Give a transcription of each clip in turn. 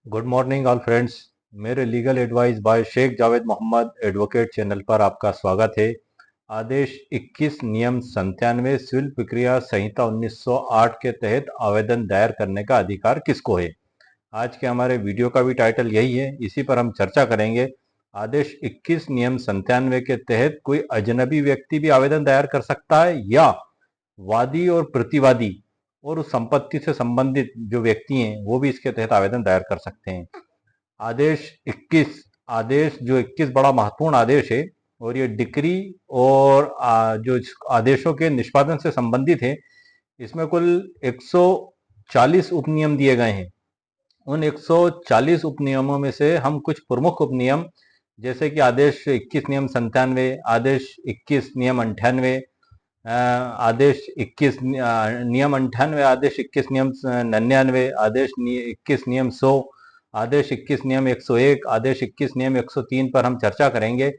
Good morning all friends. मेरे legal advice by Sheikh Javed Mohammad advocate channel पर आपका स्वागत है। आदेश 21 नियम 97 सिविल प्रक्रिया संहिता 1908 के तहत आवेदन दायर करने का अधिकार किसको है। आज के हमारे वीडियो का भी टाइटल यही है, इसी पर हम चर्चा करेंगे। आदेश 21 नियम 97 के तहत कोई अजनबी व्यक्ति भी आवेदन दायर कर सकता है या वादी और प्रतिवादी और उस संपत्ति से संबंधित जो व्यक्ति हैं वो भी इसके तहत आवेदन दायर कर सकते हैं। आदेश 21 आदेश जो 21 बड़ा महत्वपूर्ण आदेश है और ये डिक्री और जो आदेशों के निष्पादन से संबंधित है। इसमें कुल 140 उपनियम दिए गए हैं। उन 140 उपनियमों में से हम कुछ प्रमुख उपनियम जैसे कि आदेश 21 नियम 97, आदेश 21 नियम 98, आदेश 21 नियम 98, आदेश 21 नियम 99, आदेश 21 नियम 100, आदेश 21 नियम 101, आदेश 21 नियम 103 पर हम चर्चा करेंगे।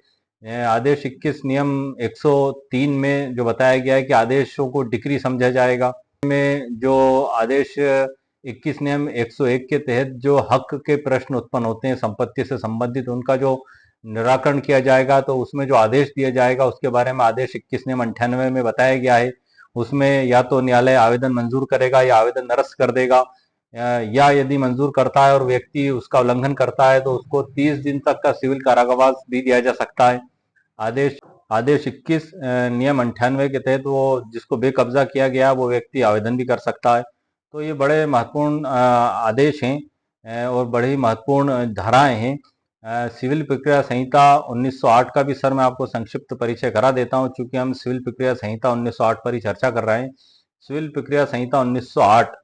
आदेश 21 नियम 103 में जो बताया गया है कि आदेशों को डिक्री समझा जाएगा। में जो आदेश 21 नियम 101 के तहत जो हक के प्रश्न उत्पन्न होते हैं संपत्ति से संबंधित, उनका जो निराकरण किया जाएगा तो उसमें जो आदेश दिया जाएगा उसके बारे में आदेश 21 नियम 98 में बताया गया है। उसमें या तो न्यायालय आवेदन मंजूर करेगा या आवेदन निरस्त कर देगा, या यदि मंजूर करता है और व्यक्ति उसका उल्लंघन करता है तो उसको 30 दिन तक का सिविल कारावास भी दिया जा सकता है। आदेश आदेश 21 नियम 98 के तहत वो जिसको बेकब्जा किया गया वो व्यक्ति आवेदन भी कर सकता है। तो ये बड़े महत्वपूर्ण आदेश हैं और बड़ी महत्वपूर्ण धाराएं हैं। सिविल प्रक्रिया संहिता 1908 का भी सर मैं आपको संक्षिप्त परिचय करा देता हूं, चूंकि हम सिविल प्रक्रिया संहिता 1908 पर ही चर्चा कर रहे हैं। सिविल प्रक्रिया संहिता 1908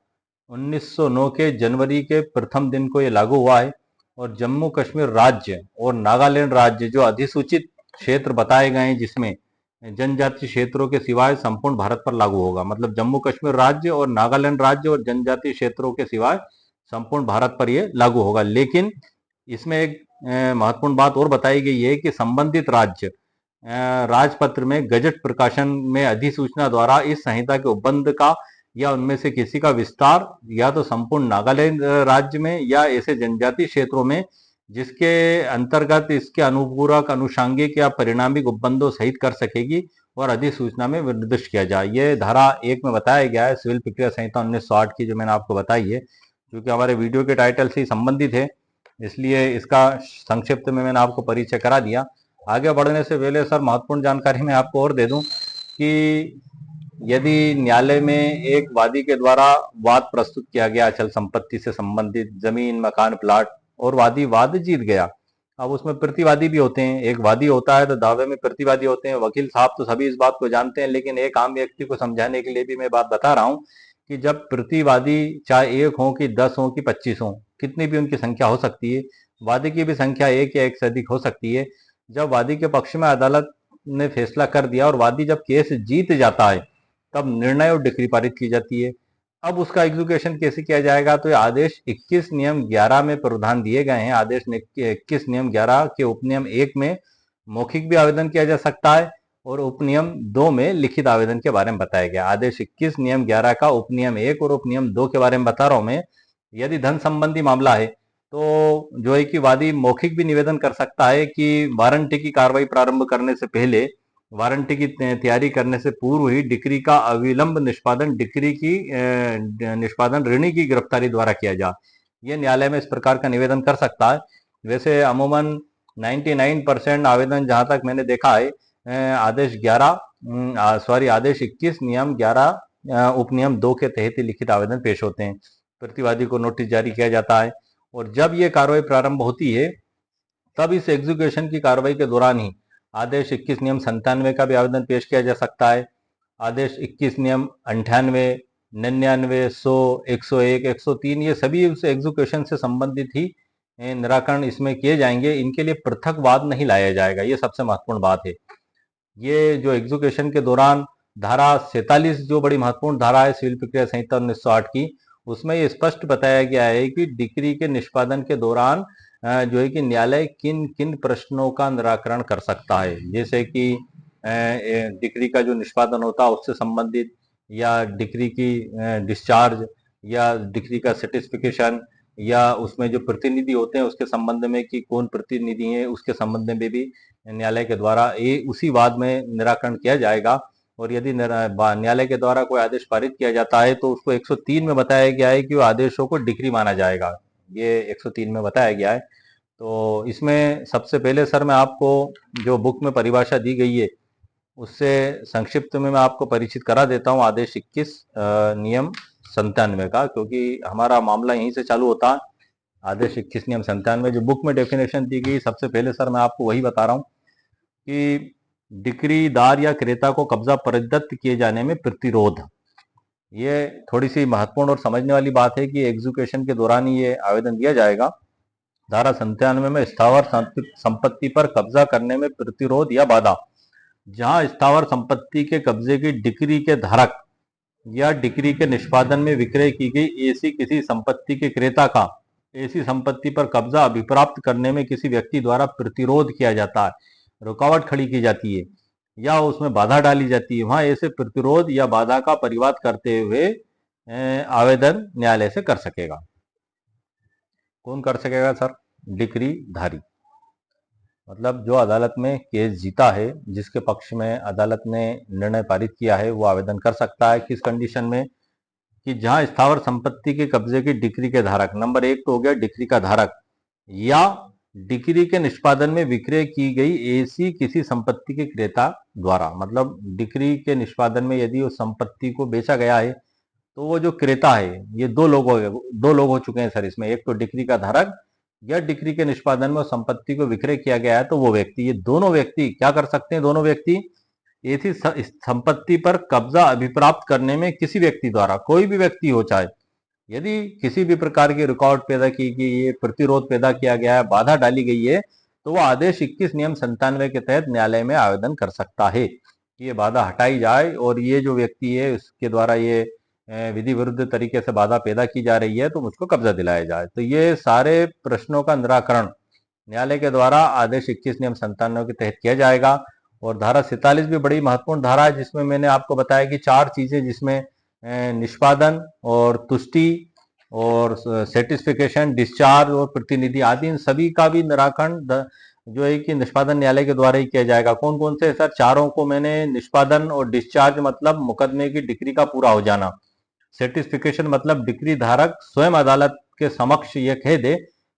1909 के जनवरी के प्रथम दिन को ये लागू हुआ है और जम्मू कश्मीर राज्य और नागालैंड राज्य जो अधिसूचित क्षेत्र बताए गए हैं जिसमें जनजातीय क्षेत्रों के सिवाय संपूर्ण भारत पर लागू होगा। मतलब जम्मू कश्मीर राज्य और नागालैंड राज्य और जनजातीय क्षेत्रों के सिवाय संपूर्ण भारत पर यह लागू होगा। लेकिन इसमें एक महत्वपूर्ण बात और बताई गई है कि संबंधित राज्य राजपत्र में गजट प्रकाशन में अधिसूचना द्वारा इस संहिता के उपबंध का या उनमें से किसी का विस्तार या तो संपूर्ण नागालैंड राज्य में या ऐसे जनजातीय क्षेत्रों में जिसके अंतर्गत इसके अनुपूरक अनुषांगिक या परिणामिक उपबंधों सहित कर सकेगी और अधिसूचना में निर्दिष्ट किया जाए। ये धारा 1 में बताया गया है सिविल प्रक्रिया संहिता 1908 की, जो मैंने आपको बताई है। क्योंकि हमारे वीडियो के टाइटल से ही संबंधित है इसलिए इसका संक्षिप्त में मैंने आपको परिचय करा दिया। आगे बढ़ने से पहले सर महत्वपूर्ण जानकारी मैं आपको और दे दूं कि यदि न्यायालय में एक वादी के द्वारा वाद प्रस्तुत किया गया अचल संपत्ति से संबंधित जमीन, मकान, प्लाट, और वादी वाद जीत गया, अब उसमें प्रतिवादी भी होते हैं। एक वादी होता है तो दावे में प्रतिवादी होते हैं। वकील साहब तो सभी इस बात को जानते हैं, लेकिन एक आम व्यक्ति को समझाने के लिए भी मैं बात बता रहा हूं कि जब प्रतिवादी चाहे 1 हो कि 10 हो कि 25 हो, कितनी भी उनकी संख्या हो सकती है, वादी की भी संख्या 1 या 1 से अधिक हो सकती है। जब वादी के पक्ष में अदालत ने फैसला कर दिया और वादी जब केस जीत जाता है तब निर्णय और डिक्री पारित की जाती है। अब उसका एग्जीक्यूशन कैसे किया जाएगा, तो आदेश 21 नियम 11 में प्रावधान दिए गए हैं। आदेश 21 नियम 11 के उपनियम 1 में मौखिक भी आवेदन किया जा सकता है और उपनियम 2 में लिखित आवेदन के बारे में बताया गया। आदेश 21 नियम 11 का उपनियम 1 और उपनियम 2 के बारे में बता रहा हूं मैं। यदि धन संबंधी मामला है तो जो है कि वादी मौखिक भी निवेदन कर सकता है कि वारंटी की कार्रवाई प्रारंभ करने से पहले, वारंटी की तैयारी करने से पूर्व ही डिक्री का अविलंब निष्पादन, डिक्री की निष्पादन ऋणी की गिरफ्तारी द्वारा किया जाए। ये न्यायालय में इस प्रकार का निवेदन कर सकता है। वैसे अमूमन 99% आवेदन जहां तक मैंने देखा है आदेश 21 नियम 11 उपनियम 2 के तहत ही लिखित आवेदन पेश होते हैं। प्रतिवादी को नोटिस जारी किया जाता है और जब ये कार्रवाई प्रारंभ होती है तब इस एग्जीक्यूशन की कार्रवाई के दौरान ही आदेश 21 नियम 97 का भी आवेदन पेश किया जा सकता है। आदेश 21 नियम 98, 99, 100, 101, 103 ये सभी उस एग्जीक्यूशन से संबंधित ही निराकरण इसमें किए जाएंगे। इनके लिए पृथक वाद नहीं लाया जाएगा, ये सबसे महत्वपूर्ण बात है। ये जो एग्जीक्यूशन के दौरान धारा 47 जो बड़ी महत्वपूर्ण धारा है सिविल प्रक्रिया संहिता 1908 की, उसमें ये स्पष्ट बताया गया है कि डिक्री के निष्पादन के दौरान जो है कि न्यायालय किन किन प्रश्नों का निराकरण कर सकता है, जैसे कि डिक्री का जो निष्पादन होता है उससे संबंधित, या डिक्री की डिस्चार्ज, या डिक्री का सर्टिफिकेशन, या उसमें जो प्रतिनिधि होते हैं उसके संबंध में कि कौन प्रतिनिधि है उसके संबंध में भी न्यायालय के द्वारा ये उसी वाद में निराकरण किया जाएगा। और यदि न्यायालय के द्वारा कोई आदेश पारित किया जाता है तो उसको 103 में बताया गया है कि वो आदेशों को डिक्री माना जाएगा। ये 103 में बताया गया है। तो इसमें सबसे पहले सर मैं आपको जो बुक में परिभाषा दी गई है उससे संक्षिप्त में मैं आपको परिचित करा देता हूँ आदेश 21 नियम 97 का, क्योंकि हमारा मामला यहीं से चालू होता है। आदेश 21 नियम 97 जो बुक में डेफिनेशन दी गई, सबसे पहले सर मैं आपको वही बता रहा हूँ कि डिक्रीदार या क्रेता को कब्जा प्रदत्त किए जाने में प्रतिरोध। ये थोड़ी सी महत्वपूर्ण और समझने वाली बात है कि एग्जीक्यूशन के दौरान ही ये आवेदन दिया जाएगा। धारा 97 में स्थावर संपत्ति पर कब्जा करने में प्रतिरोध या बाधा। जहां स्थावर संपत्ति के कब्जे की डिक्री के धारक या डिक्री के निष्पादन में विक्रय की गई ऐसी किसी संपत्ति के क्रेता का ऐसी संपत्ति पर कब्जा अभिप्राप्त करने में किसी व्यक्ति द्वारा प्रतिरोध किया जाता है, रुकावट खड़ी की जाती है या उसमें बाधा डाली जाती है, वहां ऐसे प्रतिरोध या बाधा का परिवाद करते हुए आवेदन न्यायालय से कर सकेगा। कौन कर सकेगा सर? डिक्री धारी। मतलब जो अदालत में केस जीता है, जिसके पक्ष में अदालत ने निर्णय पारित किया है, वो आवेदन कर सकता है। किस कंडीशन में? कि जहां स्थावर संपत्ति के कब्जे की डिक्री के धारक, नंबर 1 तो हो गया डिक्री का धारक, या डिक्री के निष्पादन में विक्रय की गई ऐसी किसी संपत्ति के क्रेता द्वारा। मतलब डिक्री के निष्पादन में यदि उस संपत्ति को बेचा गया है तो वो जो क्रेता है, ये दो लोग हो चुके हैं सर इसमें। एक तो डिक्री का धारक या डिक्री के निष्पादन में संपत्ति को विक्रय किया गया है तो वो व्यक्ति, ये दोनों व्यक्ति क्या कर सकते हैं? दोनों व्यक्ति ऐसी संपत्ति पर कब्जा अभिप्राप्त करने में किसी व्यक्ति द्वारा, कोई भी व्यक्ति हो चाहे, यदि किसी भी प्रकार की रुकावट पैदा की गई है, प्रतिरोध पैदा किया गया है, बाधा डाली गई है, तो वो आदेश 21 नियम 97 के तहत न्यायालय में आवेदन कर सकता है कि ये बाधा हटाई जाए और ये जो व्यक्ति है उसके द्वारा ये विधि विरुद्ध तरीके से बाधा पैदा की जा रही है तो मुझको कब्जा दिलाया जाए। तो ये सारे प्रश्नों का निराकरण न्यायालय के द्वारा आदेश 21 नियम 97 के तहत किया जाएगा। और धारा 47 भी बड़ी महत्वपूर्ण धारा है, जिसमें मैंने आपको बताया कि 4 चीजें, जिसमें निष्पादन और तुष्टि और सेटिस्फिकेशन, डिस्चार्ज और प्रतिनिधि आदि, इन सभी का भी निराकरण जो है कि निष्पादन न्यायालय के द्वारा ही किया जाएगा। कौन कौन से सर? चारों को मैंने, निष्पादन और डिस्चार्ज मतलब मुकदमे की डिक्री का पूरा हो जाना, सेटिस्फिकेशन मतलब डिक्री धारक स्वयं अदालत के समक्ष ये कह दे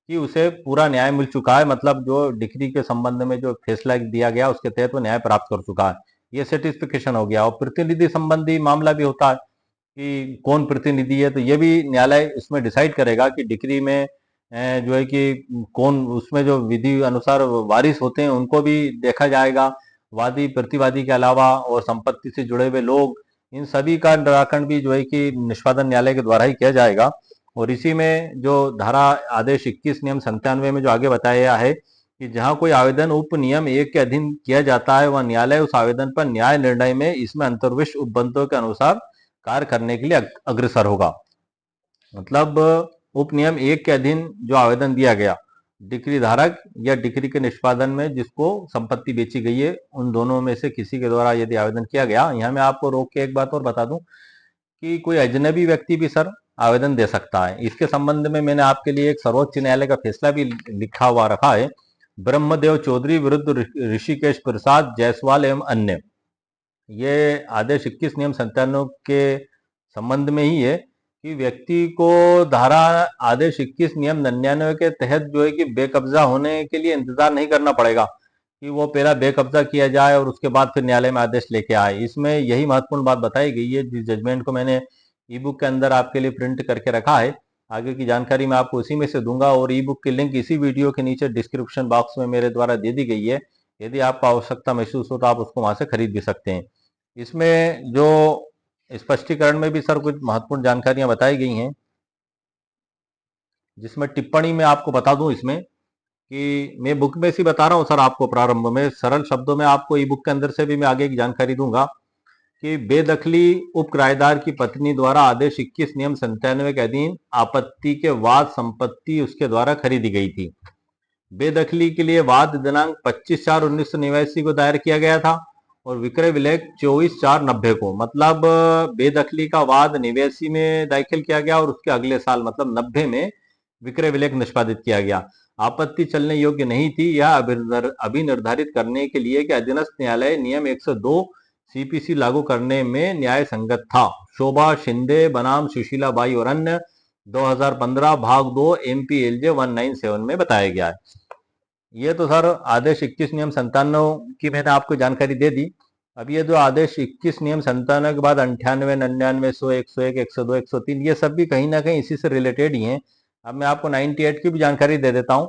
कि उसे पूरा न्याय मिल चुका है, मतलब जो डिक्री के संबंध में जो फैसला दिया गया उसके तहत वो न्याय प्राप्त कर चुका है, ये सेटिस्फिकेशन हो गया। और प्रतिनिधि संबंधी मामला भी होता है कि कौन प्रतिनिधि है, तो ये भी न्यायालय इसमें डिसाइड करेगा कि डिक्री में जो है कि कौन, उसमें जो विधि अनुसार वारिस होते हैं उनको भी देखा जाएगा, वादी प्रतिवादी के अलावा, और संपत्ति से जुड़े हुए लोग, इन सभी का निराकरण भी जो है कि निष्पादन न्यायालय के द्वारा ही किया जाएगा। और इसी में जो धारा आदेश 21 नियम 97 में जो आगे बताया गया है कि जहां कोई आवेदन उप नियम 1 के अधीन किया जाता है वह न्यायालय उस आवेदन पर न्याय निर्णय में इसमें अंतर्विष्ट उपबंधों के अनुसार कार्य करने के लिए अग्रसर होगा। मतलब उप नियम 1 के अधीन जो आवेदन दिया गया, डिक्री धारक या डिक्री के निष्पादन में जिसको संपत्ति बेची गई है, उन दोनों में से किसी के द्वारा यदि आवेदन किया गया, यहाँ मैं आपको रोक के एक बात और बता दूं कि कोई अजनबी व्यक्ति भी सर आवेदन दे सकता है। इसके संबंध में मैंने आपके लिए एक सर्वोच्च न्यायालय का फैसला भी लिखा हुआ रखा है, ब्रह्मदेव चौधरी विरुद्ध ऋषिकेश प्रसाद जायसवाल एवं अन्य। ये आदेश 21 नियम 97 के संबंध में ही है कि व्यक्ति को धारा आदेश 21 नियम 99 के तहत जो है कि बेकब्जा होने के लिए इंतजार नहीं करना पड़ेगा कि वो पहला बेकब्जा किया जाए और उसके बाद फिर न्यायालय में आदेश लेके आए। इसमें यही महत्वपूर्ण बात बताई गई है, जिस जजमेंट को मैंने ई बुक के अंदर आपके लिए प्रिंट करके रखा है। आगे की जानकारी मैं आपको उसी में से दूंगा और ई बुक की लिंक इसी वीडियो के नीचे डिस्क्रिप्शन बॉक्स में मेरे द्वारा दे दी गई है। यदि आपको आवश्यकता महसूस हो तो आप उसको वहां से खरीद भी सकते हैं। इसमें जो स्पष्टीकरण में भी सर कुछ महत्वपूर्ण जानकारियां बताई गई हैं, जिसमें टिप्पणी में आपको बता दूं इसमें कि मैं बुक में से बता रहा हूं सर आपको, प्रारंभ में सरल शब्दों में आपको ई बुक के अंदर से भी मैं आगे की जानकारी दूंगा कि बेदखली उप किराएदार की पत्नी द्वारा आदेश 21 नियम 97 के अधीन आपत्ति के वाद संपत्ति उसके द्वारा खरीदी गई थी। बेदखली के लिए वाद दिनांक 25/4/1989 को दायर किया गया था और विक्रय विलेख 24/4/90 को। मतलब बेदखली का वाद निवेशी में दाखिल किया गया और उसके अगले साल मतलब 90 में विक्रय विलेख निष्पादित किया गया। आपत्ति चलने योग्य नहीं थी। यह अभी निर्धारित करने के लिए कि अधीनस्थ न्यायालय नियम 102 सीपीसी लागू करने में न्याय संगत था। शोभा शिंदे बनाम सुशीला बाई और अन्य 2015 भाग 2 MPLJ 197 में बताया गया है। ये तो सर आदेश 21 नियम 97 की मैंने आपको जानकारी दे दी। अब ये जो आदेश 21 नियम 97 के बाद 98, 99, 100, 101, 102, 103 ये सब भी कहीं ना कहीं इसी से रिलेटेड ही हैं। अब मैं आपको 98 की भी जानकारी दे देता हूँ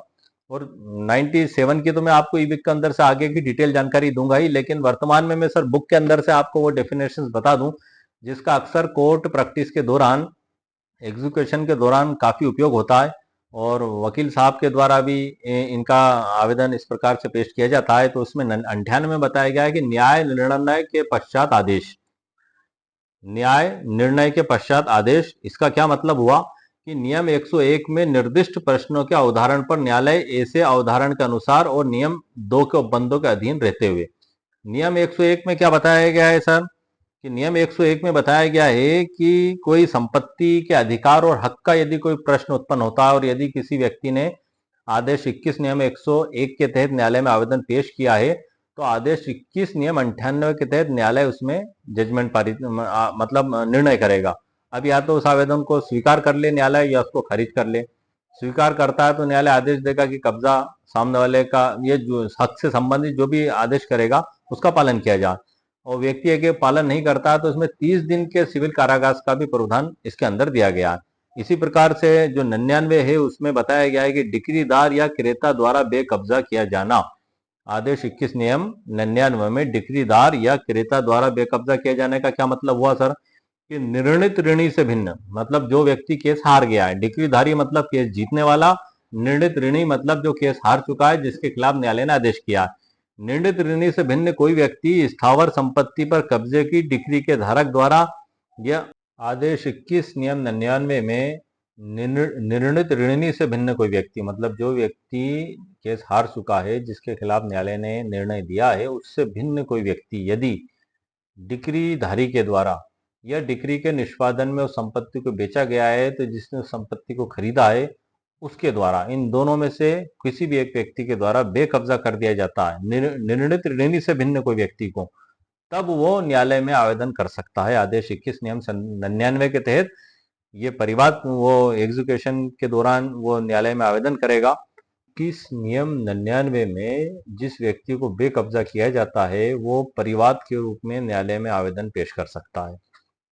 और 97 की तो मैं आपको ई-बुक के अंदर से आगे की डिटेल जानकारी दूंगा ही, लेकिन वर्तमान में मैं सर बुक के अंदर से आपको वो डेफिनेशंस बता दूं जिसका अक्सर कोर्ट प्रैक्टिस के दौरान, एग्जीक्यूशन के दौरान काफी उपयोग होता है और वकील साहब के द्वारा भी इनका आवेदन इस प्रकार से पेश किया जाता है। तो उसमें 98 में बताया गया है कि न्याय निर्णय के पश्चात आदेश, न्याय निर्णय के पश्चात आदेश, इसका क्या मतलब हुआ कि नियम 101 में निर्दिष्ट प्रश्नों के अवधारण पर न्यायालय ऐसे अवधारण के अनुसार और नियम 2 के उपबंधों के अधीन रहते हुए, नियम 101 में क्या बताया गया है सर कि नियम 101 में बताया गया है कि कोई संपत्ति के अधिकार और हक का यदि कोई प्रश्न उत्पन्न होता है और यदि किसी व्यक्ति ने आदेश 21 नियम 101 के तहत न्यायालय में आवेदन पेश किया है तो आदेश 21 नियम 98 के तहत न्यायालय उसमें जजमेंट पारित मतलब निर्णय करेगा। अब या तो उस आवेदन को स्वीकार कर ले न्यायालय या उसको खारिज कर ले। स्वीकार करता है तो न्यायालय आदेश देगा कि कब्जा सामने वाले का, ये जो हक से संबंधित जो भी आदेश करेगा उसका पालन किया जाए, और व्यक्ति के पालन नहीं करता है तो उसमें 30 दिन के सिविल कारावास का भी प्रावधान इसके अंदर दिया गया है। इसी प्रकार से जो 99 है उसमें बताया गया है कि डिक्रीदार या क्रेता द्वारा बेकब्जा किया जाना। आदेश 21 नियम 99 में डिक्रीदार या क्रेता द्वारा बेकब्जा किए जाने का क्या मतलब हुआ सर कि निर्णित ऋणी से भिन्न, मतलब जो व्यक्ति केस हार गया है। डिक्रीधारी मतलब केस जीतने वाला, निर्णित ऋणी मतलब जो केस हार चुका है जिसके खिलाफ न्यायालय ने आदेश किया। निर्णित ऋणी से भिन्न कोई व्यक्ति स्थावर संपत्ति पर कब्जे की डिक्री के धारक द्वारा या आदेश 21 नियम 99 में निर्णित ऋणी से भिन्न कोई व्यक्ति, मतलब जो व्यक्ति केस हार चुका है जिसके खिलाफ न्यायालय ने निर्णय दिया है उससे भिन्न कोई व्यक्ति यदि डिक्रीधारी के द्वारा या डिक्री के निष्पादन में उस संपत्ति को बेचा गया है तो जिसने उस संपत्ति को खरीदा है उसके द्वारा, इन दोनों में से किसी भी एक व्यक्ति के द्वारा बेकब्जा कर दिया जाता है निर्णित ऋणी से भिन्न कोई व्यक्ति को, तब वो न्यायालय में आवेदन कर सकता है। आदेश 21 नियम 99 के तहत ये परिवाद वो एग्जीक्यूशन के दौरान वो न्यायालय में आवेदन करेगा। किस नियम 99 में जिस व्यक्ति को बेकब्जा किया जाता है वो परिवाद के रूप में न्यायालय में आवेदन पेश कर सकता है।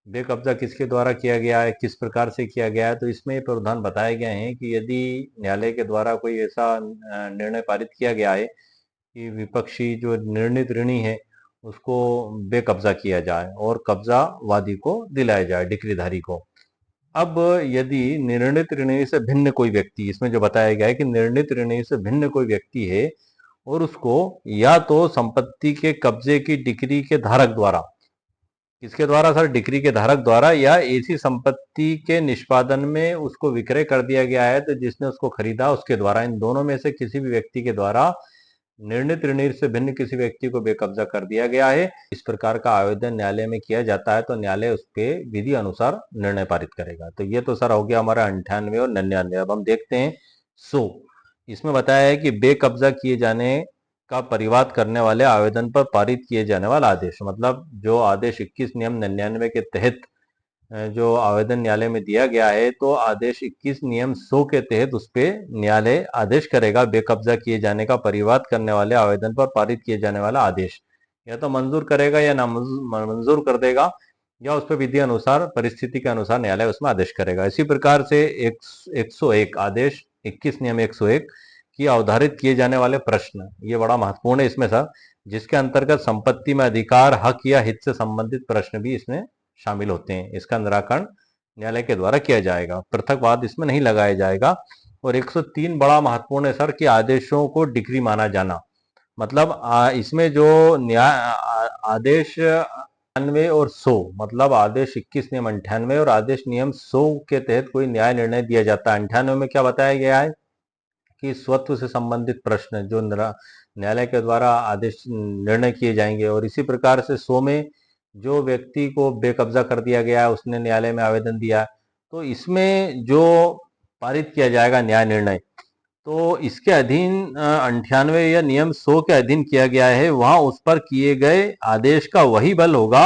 बेकब्जा किसके द्वारा किया गया है, किस प्रकार से किया गया है, तो इसमें प्रावधान बताए गए हैं कि यदि न्यायालय के द्वारा कोई ऐसा निर्णय पारित किया गया है कि विपक्षी जो निर्णित ऋणी है उसको बेकब्जा किया जाए और कब्जा वादी को दिलाया जाए, डिक्रीधारी को। अब यदि निर्णित ऋणी से भिन्न कोई व्यक्ति, इसमें जो बताया गया है कि निर्णित ऋणी से भिन्न कोई व्यक्ति है और उसको या तो संपत्ति के कब्जे की डिक्री के धारक द्वारा, किसके द्वारा सर, डिक्री के धारक द्वारा, या ऐसी संपत्ति के निष्पादन में उसको विक्रय कर दिया गया है तो जिसने उसको खरीदा उसके द्वारा, इन दोनों में से किसी भी व्यक्ति के द्वारा निर्णित ऋणी से भिन्न किसी व्यक्ति को बेकब्जा कर दिया गया है, इस प्रकार का आवेदन न्यायालय में किया जाता है तो न्यायालय उस पर विधि अनुसार निर्णय पारित करेगा। तो ये तो सर हो गया हमारा 98 और 99। अब हम देखते हैं 100। इसमें बताया है कि बेकब्जा किए जाने का परिवाद करने वाले आवेदन पर पारित किए जाने वाला आदेश, मतलब जो आदेश 21 नियम 99 के तहत जो आवेदन न्यायालय में दिया गया है तो आदेश 21 नियम 100 के तहत उस पर न्यायालय आदेश करेगा बेकब्जा किए जाने का परिवाद करने वाले आवेदन पर पारित किए जाने वाला आदेश, या तो मंजूर करेगा या ना मंजूर कर देगा, या उस पर विधि अनुसार परिस्थिति के अनुसार न्यायालय उसमें आदेश करेगा। इसी प्रकार से 101 आदेश 21 नियम 101 की अवधारित किए जाने वाले प्रश्न, ये बड़ा महत्वपूर्ण है इसमें सर, जिसके अंतर्गत संपत्ति में अधिकार, हक या हित से संबंधित प्रश्न भी इसमें शामिल होते हैं। इसका निराकरण न्यायालय के द्वारा किया जाएगा, पृथकवाद इसमें नहीं लगाया जाएगा। और 103 बड़ा महत्वपूर्ण है सर कि आदेशों को डिक्री माना जाना, मतलब इसमें जो न्याय आदेश 98 और 100, मतलब आदेश 21 नियम 98 और आदेश नियम 100 के तहत कोई न्याय निर्णय दिया जाता है। 98 में क्या बताया गया है कि स्वत्व से संबंधित प्रश्न जो न्यायालय के द्वारा आदेश निर्णय किए जाएंगे, और इसी प्रकार से 100 में जो व्यक्ति को बेकब्जा कर दिया गया है उसने न्यायालय में आवेदन दिया, तो इसमें जो पारित किया जाएगा न्याय निर्णय। तो इसके अधीन 98 या नियम 100 के अधीन किया गया है, वहां उस पर किए गए आदेश का वही बल होगा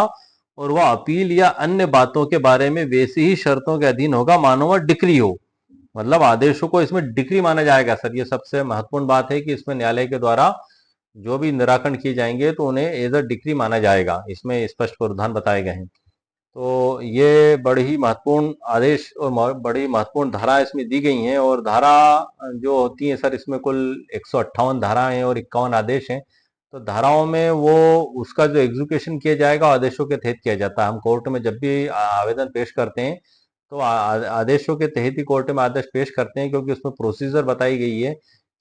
और वह अपील या अन्य बातों के बारे में वैसी ही शर्तों के अधीन होगा मानो वह डिक्री हो। मतलब आदेशों को इसमें डिक्री माना जाएगा सर। ये सबसे महत्वपूर्ण बात है कि इसमें न्यायालय के द्वारा जो भी निराकरण किए जाएंगे तो उन्हें एज अ डिक्री माना जाएगा, इसमें स्पष्ट प्रावधान बताए गए हैं। तो ये बड़ी ही महत्वपूर्ण आदेश और बड़ी महत्वपूर्ण धारा इसमें दी गई हैं। और धारा जो होती है सर, इसमें कुल 158 धाराएं हैं और 51 आदेश हैं। तो धाराओं में वो उसका जो एग्जीक्यूशन किया जाएगा आदेशों के तहत किया जाता है। हम कोर्ट में जब भी आवेदन पेश करते हैं तो आदेशों के तहत ही कोर्ट में आदेश पेश करते हैं, क्योंकि उसमें प्रोसीजर बताई गई है।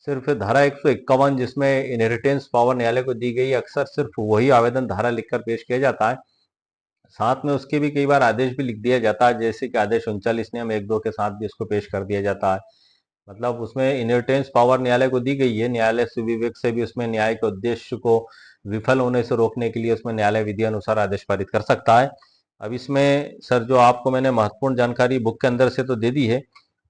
सिर्फ धारा 151 जिसमें इनहेरिटेंस पावर न्यायालय को दी गई है, अक्सर सिर्फ वही आवेदन धारा लिखकर पेश किया जाता है। साथ में उसके भी कई बार आदेश भी लिख दिया जाता है, जैसे कि आदेश 39 नियम 1-2 के साथ भी इसको पेश कर दिया जाता है। मतलब उसमें इनहेरिटेंस पावर न्यायालय को दी गई है। न्यायालय सुविवेक से भी उसमें न्याय के उद्देश्य को विफल होने से रोकने के लिए उसमें न्यायालय विधि अनुसार आदेश पारित कर सकता है। अब इसमें सर जो आपको मैंने महत्वपूर्ण जानकारी बुक के अंदर से तो दे दी है,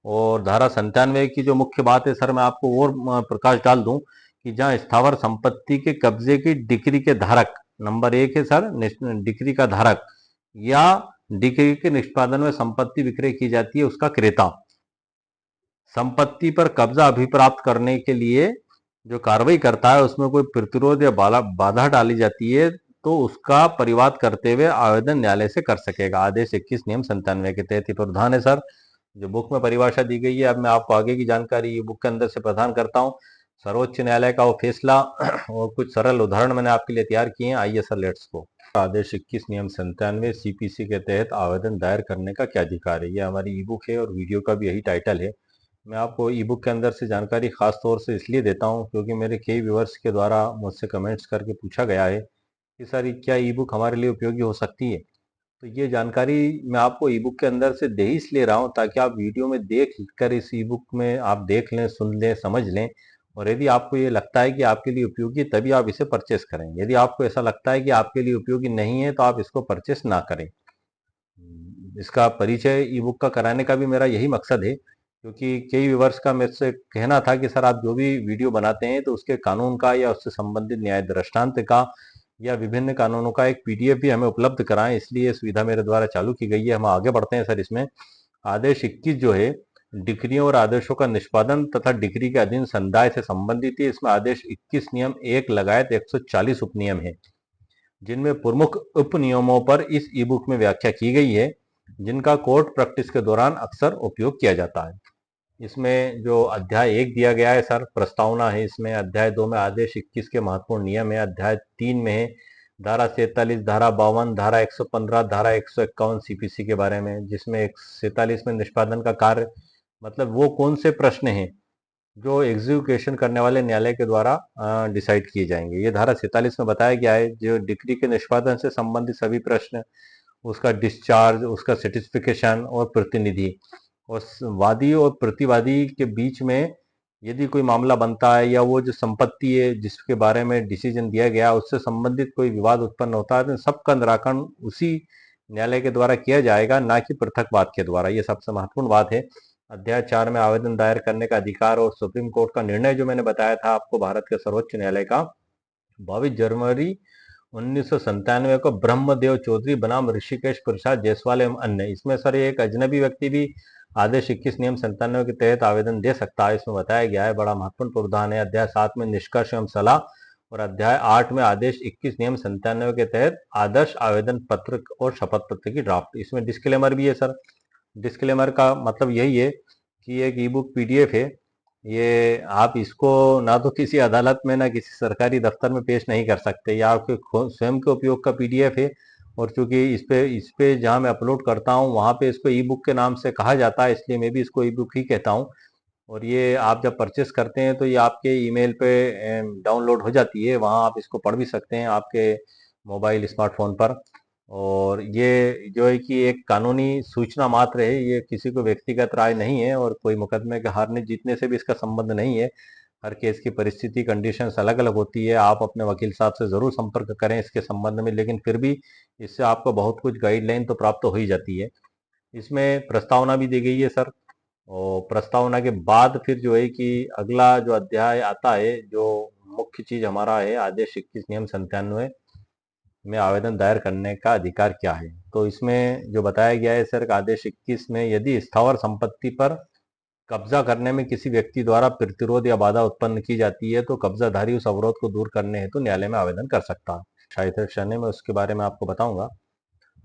और धारा 97 की जो मुख्य बात है सर, मैं आपको और प्रकाश डाल दूं कि जहां स्थावर संपत्ति के कब्जे की डिक्री के धारक, नंबर 1 है सर डिक्री का धारक, या डिक्री के निष्पादन में संपत्ति विक्रय की जाती है उसका क्रेता, संपत्ति पर कब्जा अभिप्राप्त करने के लिए जो कार्रवाई करता है उसमें कोई प्रतिरोध या बाधा डाली जाती है तो उसका परिवाद करते हुए आवेदन न्यायालय से कर सकेगा। आदेश 21 नियम 97 के तहत प्रावधान है सर, जो बुक में परिभाषा दी गई है। अब मैं आपको आगे की जानकारी ये बुक के अंदर से प्रदान करता हूँ। सर्वोच्च न्यायालय का वो फैसला और कुछ सरल उदाहरण मैंने आपके लिए तैयार किए हैं। आइए सर लेट्स गो। आदेश 21 नियम 97 सीपीसी के तहत आवेदन दायर करने का क्या अधिकार है, ये हमारी ई बुक है और वीडियो का भी यही टाइटल है। मैं आपको ई बुक के अंदर से जानकारी खास तौर से इसलिए देता हूँ क्योंकि मेरे कई व्यूअर्स के द्वारा मुझसे कमेंट्स करके पूछा गया है कि सर क्या ई बुक हमारे लिए उपयोगी हो सकती है। तो ये जानकारी मैं आपको ई बुक के अंदर से दे ही इसलिए रहा हूँ ताकि आप वीडियो में देख कर इस ई बुक में आप देख लें, सुन लें, समझ लें, और यदि आपको ये लगता है कि आपके लिए उपयोगी तभी आप इसे परचेस करें। यदि आपको ऐसा लगता है कि आपके लिए उपयोगी नहीं है तो आप इसको परचेस ना करें। इसका परिचय ई बुक का कराने का भी मेरा यही मकसद है, क्योंकि कई व्यूवर्स का मेरे से कहना था कि सर आप जो भी वीडियो बनाते हैं तो उसके कानून का या उससे संबंधित न्याय दृष्टांत का या विभिन्न कानूनों का एक पीडीएफ भी हमें उपलब्ध कराएं। इसलिए ये सुविधा मेरे द्वारा चालू की गई है। हम आगे बढ़ते हैं सर। इसमें आदेश 21 जो है डिक्रियों और आदेशों का निष्पादन तथा डिक्री के अधीन संदाय से संबंधित है। इसमें आदेश 21 नियम 1 लगायत 140 उपनियम है, जिनमें प्रमुख उपनियमों पर इस ई बुक में व्याख्या की गई है, जिनका कोर्ट प्रैक्टिस के दौरान अक्सर उपयोग किया जाता है। इसमें जो अध्याय 1 दिया गया है सर, प्रस्तावना है इसमें। अध्याय 2 में आदेश 21 के महत्वपूर्ण नियम है। अध्याय 3 में है धारा 47, धारा 52, धारा 115, धारा 151 सीपीसी के बारे में, जिसमें 47 में निष्पादन का कार्य, मतलब वो कौन से प्रश्न हैं जो एग्जीक्यूशन करने वाले न्यायालय के द्वारा डिसाइड किए जाएंगे। ये धारा 47 में बताया गया है जो डिक्री के निष्पादन से संबंधित सभी प्रश्न, उसका डिस्चार्ज, उसका सर्टिफिकेशन और प्रतिनिधि, और वादी और प्रतिवादी के बीच में यदि कोई मामला बनता है या वो जो संपत्ति है जिसके बारे में डिसीजन दिया गया उससे संबंधित कोई विवाद उत्पन्न होता है तो सबका निराकरण उसी न्यायालय के द्वारा किया जाएगा, ना कि पृथकवाद के द्वारा। ये सबसे महत्वपूर्ण बात है। अध्याय 4 में आवेदन दायर करने का अधिकार और सुप्रीम कोर्ट का निर्णय जो मैंने बताया था आपको, भारत के सर्वोच्च न्यायालय का 22 जनवरी 1997 को ब्रह्मदेव चौधरी बनाम ऋषिकेश प्रसाद जायसवाल एवं अन्य। इसमें सर एक अजनबी व्यक्ति भी आदेश 21 नियम 97 के तहत आवेदन दे सकता है, इसमें बताया गया है। बड़ा महत्वपूर्ण प्रावधान है। अध्याय 7 में निष्कर्ष एवं सलाह, और अध्याय 8 में आदेश 21 नियम 97 के तहत आदर्श आवेदन पत्र और शपथ पत्र की ड्राफ्ट। इसमें डिस्क्लेमर भी है सर। डिस्क्लेमर का मतलब यही है कि एक ई बुक पीडीएफ है, ये आप इसको ना तो किसी अदालत में ना किसी सरकारी दफ्तर में पेश नहीं कर सकते। ये आपके स्वयं के उपयोग का पीडीएफ है, और चूंकि इस पे जहाँ मैं अपलोड करता हूँ वहाँ पे इसको ई बुक के नाम से कहा जाता है, इसलिए मैं भी इसको ई बुक ही कहता हूँ। और ये आप जब परचेस करते हैं तो ये आपके ईमेल पे डाउनलोड हो जाती है, वहाँ आप इसको पढ़ भी सकते हैं आपके मोबाइल स्मार्टफोन पर। और ये जो है कि एक कानूनी सूचना मात्र है, ये किसी को व्यक्तिगत राय नहीं है और कोई मुकदमे के हारने जीतने से भी इसका संबंध नहीं है। हर केस की परिस्थिति कंडीशंस अलग अलग होती है। आप अपने वकील साहब से ज़रूर संपर्क करें इसके संबंध में, लेकिन फिर भी इससे आपको बहुत कुछ गाइडलाइन तो प्राप्त हो ही जाती है। इसमें प्रस्तावना भी दी गई है सर, और प्रस्तावना के बाद फिर जो है कि अगला जो अध्याय आता है, जो मुख्य चीज हमारा है, आदेश 21 नियम 97 में आवेदन दायर करने का अधिकार क्या है। तो इसमें जो बताया गया है सर, आदेश 21 में यदि स्थावर संपत्ति पर कब्जा करने में किसी व्यक्ति द्वारा प्रतिरोध या बाधा उत्पन्न की जाती है तो कब्जाधारी उस अवरोध को दूर करने हेतु न्यायालय में आवेदन कर सकता है। शायद शनि में उसके बारे में आपको बताऊंगा।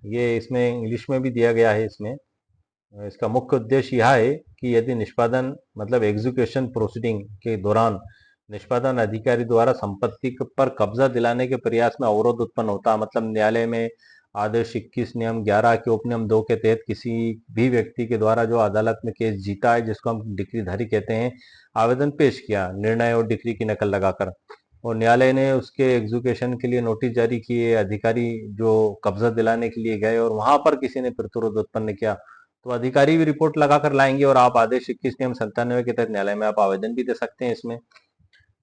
ये इसमें इंग्लिश में भी दिया गया है। इसमें इसका मुख्य उद्देश्य यह है कि यदि निष्पादन मतलब एग्जीक्यूशन प्रोसीडिंग के दौरान निष्पादन अधिकारी द्वारा संपत्ति पर कब्जा दिलाने के प्रयास में अवरोध उत्पन्न होता, मतलब न्यायालय में आदेश 21 नियम 11 के उपनियम 2 के तहत किसी भी व्यक्ति के द्वारा जो अदालत में केस जीता है, जिसको हम डिक्रीधारी कहते हैं, आवेदन पेश किया निर्णय और डिक्री की नकल लगाकर, और न्यायालय ने उसके एग्जीक्यूशन के लिए नोटिस जारी किए, अधिकारी जो कब्जा दिलाने के लिए गए और वहां पर किसी ने प्रतिरोध उत्पन्न किया, तो अधिकारी भी रिपोर्ट लगाकर लाएंगे और आप आदेश 21 नियम 97 के तहत न्यायालय में आप आवेदन भी दे सकते हैं इसमें।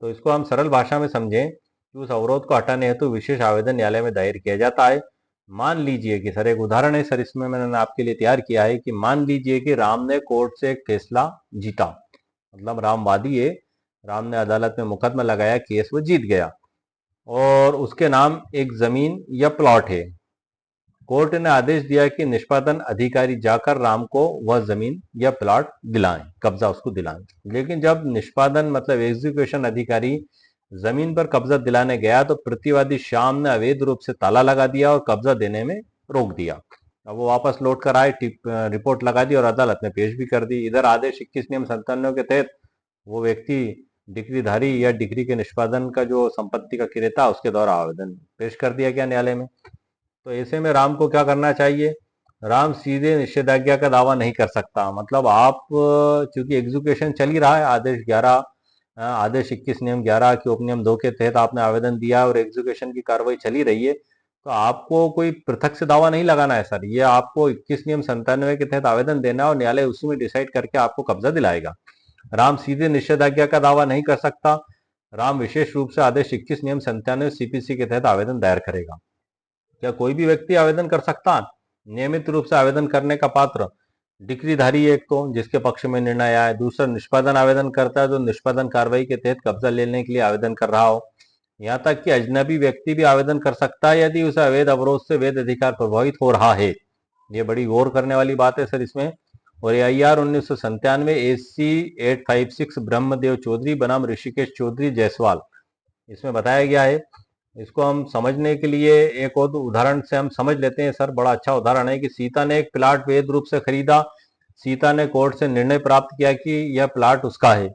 तो इसको हम सरल भाषा में समझें कि उस अवरोध को हटाने हेतु विशेष आवेदन न्यायालय में दायर किया जाता है। मान लीजिए कि सर, एक उदाहरण है सर, इसमें मैंने आपके लिए तैयार किया है कि मान लीजिए कि राम ने कोर्ट से एक फैसला जीता, मतलब राम वादी है, राम ने अदालत में मुकदमा लगाया, केस वो जीत गया और उसके नाम एक जमीन या प्लॉट है। कोर्ट ने आदेश दिया कि निष्पादन अधिकारी जाकर राम को वह जमीन या प्लॉट दिलाएं, कब्जा उसको दिलाएं। लेकिन जब निष्पादन मतलब एग्जीक्यूशन अधिकारी जमीन पर कब्जा दिलाने गया तो प्रतिवादी श्याम ने अवैध रूप से ताला लगा दिया और कब्जा देने में रोक दिया। अब वो वापस लौट कर आए, रिपोर्ट लगा दी और अदालत में पेश भी कर दी। इधर आदेश 21 नियम 97 के तहत वो व्यक्ति डिक्रीधारी या डिक्री के निष्पादन का जो संपत्ति का क्रेता, उसके द्वारा आवेदन पेश कर दिया गया न्यायालय में। तो ऐसे में राम को क्या करना चाहिए? राम सीधे निषेधाज्ञा का दावा नहीं कर सकता। मतलब आप चूंकि एग्जीक्यूशन चल ही रहा है, आदेश 21 नियम 11 के उपनियम 2 के तहत आपने आवेदन दिया और एग्जीक्यूशन की कार्रवाई चली रही है, तो आपको कोई पृथक से दावा नहीं लगाना है सर। ये आपको 21 नियम 97 के तहत आवेदन देना और न्यायालय उसी में डिसाइड करके आपको कब्जा दिलाएगा। राम सीधे निषेधाज्ञा का दावा नहीं कर सकता। राम विशेष रूप से आदेश 21 नियम 97 सीपीसी के तहत आवेदन दायर करेगा। क्या कोई भी व्यक्ति आवेदन कर सकता? नियमित रूप से आवेदन करने का पात्र डिक्रीधारी, एक तो जिसके पक्ष में निर्णय आए, दूसरा निष्पादन आवेदन करता है जो निष्पादन कार्रवाई के तहत कब्जा लेने के लिए आवेदन कर रहा हो। यहाँ तक कि अजनबी व्यक्ति भी आवेदन कर सकता है यदि उसे अवैध अवरोध से वैध अधिकार प्रभावित हो रहा है। ये बड़ी गौर करने वाली बात है सर इसमें। और AIR 1997 AC 856 ब्रह्मदेव चौधरी बनाम ऋषिकेश चौधरी जायसवाल, इसमें बताया गया है। इसको हम समझने के लिए एक और उदाहरण से हम समझ लेते हैं सर। बड़ा अच्छा उदाहरण है कि सीता ने एक प्लाट वैध रूप से खरीदा। सीता ने कोर्ट से निर्णय प्राप्त किया कि यह प्लाट उसका है।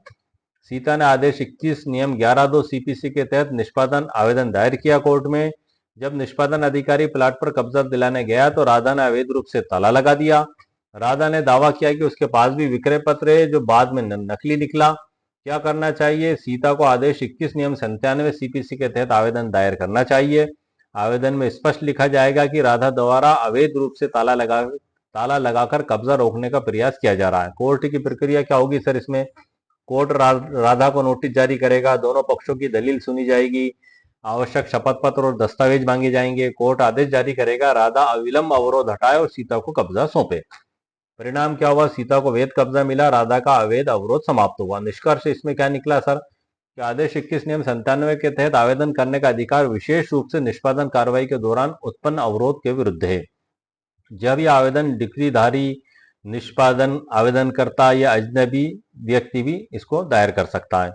सीता ने आदेश 21 नियम 11(2) CPC के तहत निष्पादन आवेदन दायर किया कोर्ट में। जब निष्पादन अधिकारी प्लाट पर कब्जा दिलाने गया तो राधा ने अवैध रूप से ताला लगा दिया। राधा ने दावा किया कि उसके पास भी विक्रय पत्र है जो बाद में नकली निकला। क्या करना चाहिए? सीता को आदेश 21 नियम 97 CPC के तहत आवेदन दायर करना चाहिए। आवेदन में स्पष्ट लिखा जाएगा कि राधा द्वारा अवैध रूप से ताला लगाकर कब्जा रोकने का प्रयास किया जा रहा है। कोर्ट की प्रक्रिया क्या होगी सर इसमें? कोर्ट राधा को नोटिस जारी करेगा, दोनों पक्षों की दलील सुनी जाएगी, आवश्यक शपथ पत्र और दस्तावेज मांगे जाएंगे। कोर्ट आदेश जारी करेगा, राधा अविलंब अवरोध हटाए और सीता को कब्जा सौंपे। परिणाम क्या हुआ? सीता को वैध कब्जा मिला, राधा का अवैध अवरोध समाप्त हुआ। निष्कर्ष इसमें क्या निकला सर कि आदेश 21 नियम 97 के तहत आवेदन करने का अधिकार विशेष रूप से निष्पादन कार्रवाई के दौरान उत्पन्न अवरोध के विरुद्ध है। जब यह आवेदन डिक्रीधारी, निष्पादन आवेदनकर्ता या अजनबी व्यक्ति भी इसको दायर कर सकता है।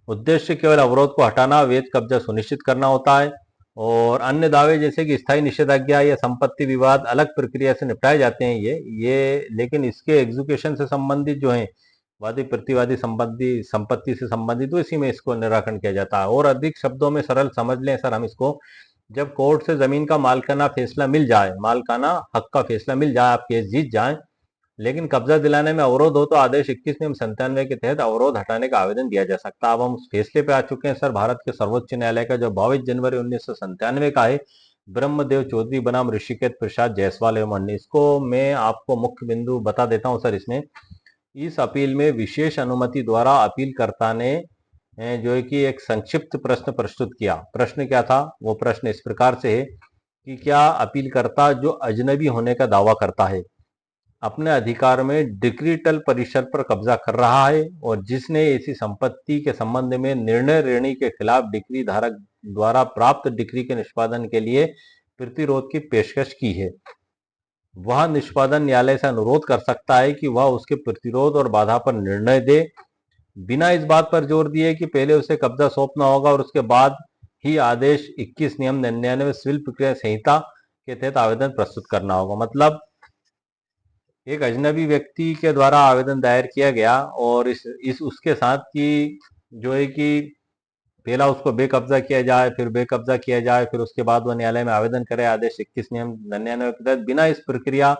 उद्देश्य केवल अवरोध को हटाना, वैध कब्जा सुनिश्चित करना होता है। और अन्य दावे जैसे कि स्थायी निषेधाज्ञा या संपत्ति विवाद अलग प्रक्रिया से निपटाए जाते हैं ये लेकिन इसके एग्जीक्यूशन से संबंधित जो है, वादी प्रतिवादी संपत्ति से संबंधित, तो इसी में इसको निराकरण किया जाता है। और अधिक शब्दों में सरल समझ लें सर हम इसको, जब कोर्ट से जमीन का मालकाना फैसला मिल जाए, मालकाना हक का फैसला मिल जाए, आप केस जीत जाए, लेकिन कब्जा दिलाने में अवरोध हो तो आदेश 21 नियम 97 के तहत अवरोध हटाने का आवेदन दिया जा सकता है। अब हम उस फैसले पे आ चुके हैं सर, भारत के सर्वोच्च न्यायालय का, जो 22 जनवरी 1997 का है, ब्रह्मदेव चौधरी बनाम ऋषिकेश प्रसाद जायसवाल एवं अन्य। इसको मैं आपको मुख्य बिंदु बता देता हूं सर। इसमें इस अपील में विशेष अनुमति द्वारा अपीलकर्ता ने जो है कि एक संक्षिप्त प्रश्न प्रस्तुत किया। प्रश्न क्या था? वो प्रश्न इस प्रकार से है कि क्या अपीलकर्ता जो अजनबी होने का दावा करता है, अपने अधिकार में डिक्रीटल परिषद पर कब्जा कर रहा है और जिसने ऐसी संपत्ति के संबंध में निर्णय लेने के खिलाफ डिक्री धारक द्वारा प्राप्त डिक्री के निष्पादन के लिए प्रतिरोध की पेशकश की है, वह निष्पादन न्यायालय से अनुरोध कर सकता है कि वह उसके प्रतिरोध और बाधा पर निर्णय दे, बिना इस बात पर जोर दिए कि पहले उसे कब्जा सौंपना होगा और उसके बाद ही आदेश 21 नियम 99 सिविल प्रक्रिया संहिता के तहत आवेदन प्रस्तुत करना होगा। मतलब एक अजनबी व्यक्ति के द्वारा आवेदन दायर किया गया और इस उसके साथ की जो है कि पहला उसको बेकब्जा किया जाए, फिर बेकब्जा किया जाए, फिर उसके बाद वह न्यायालय में आवेदन करे आदेश 21 नियम 99 के तहत, बिना इस प्रक्रिया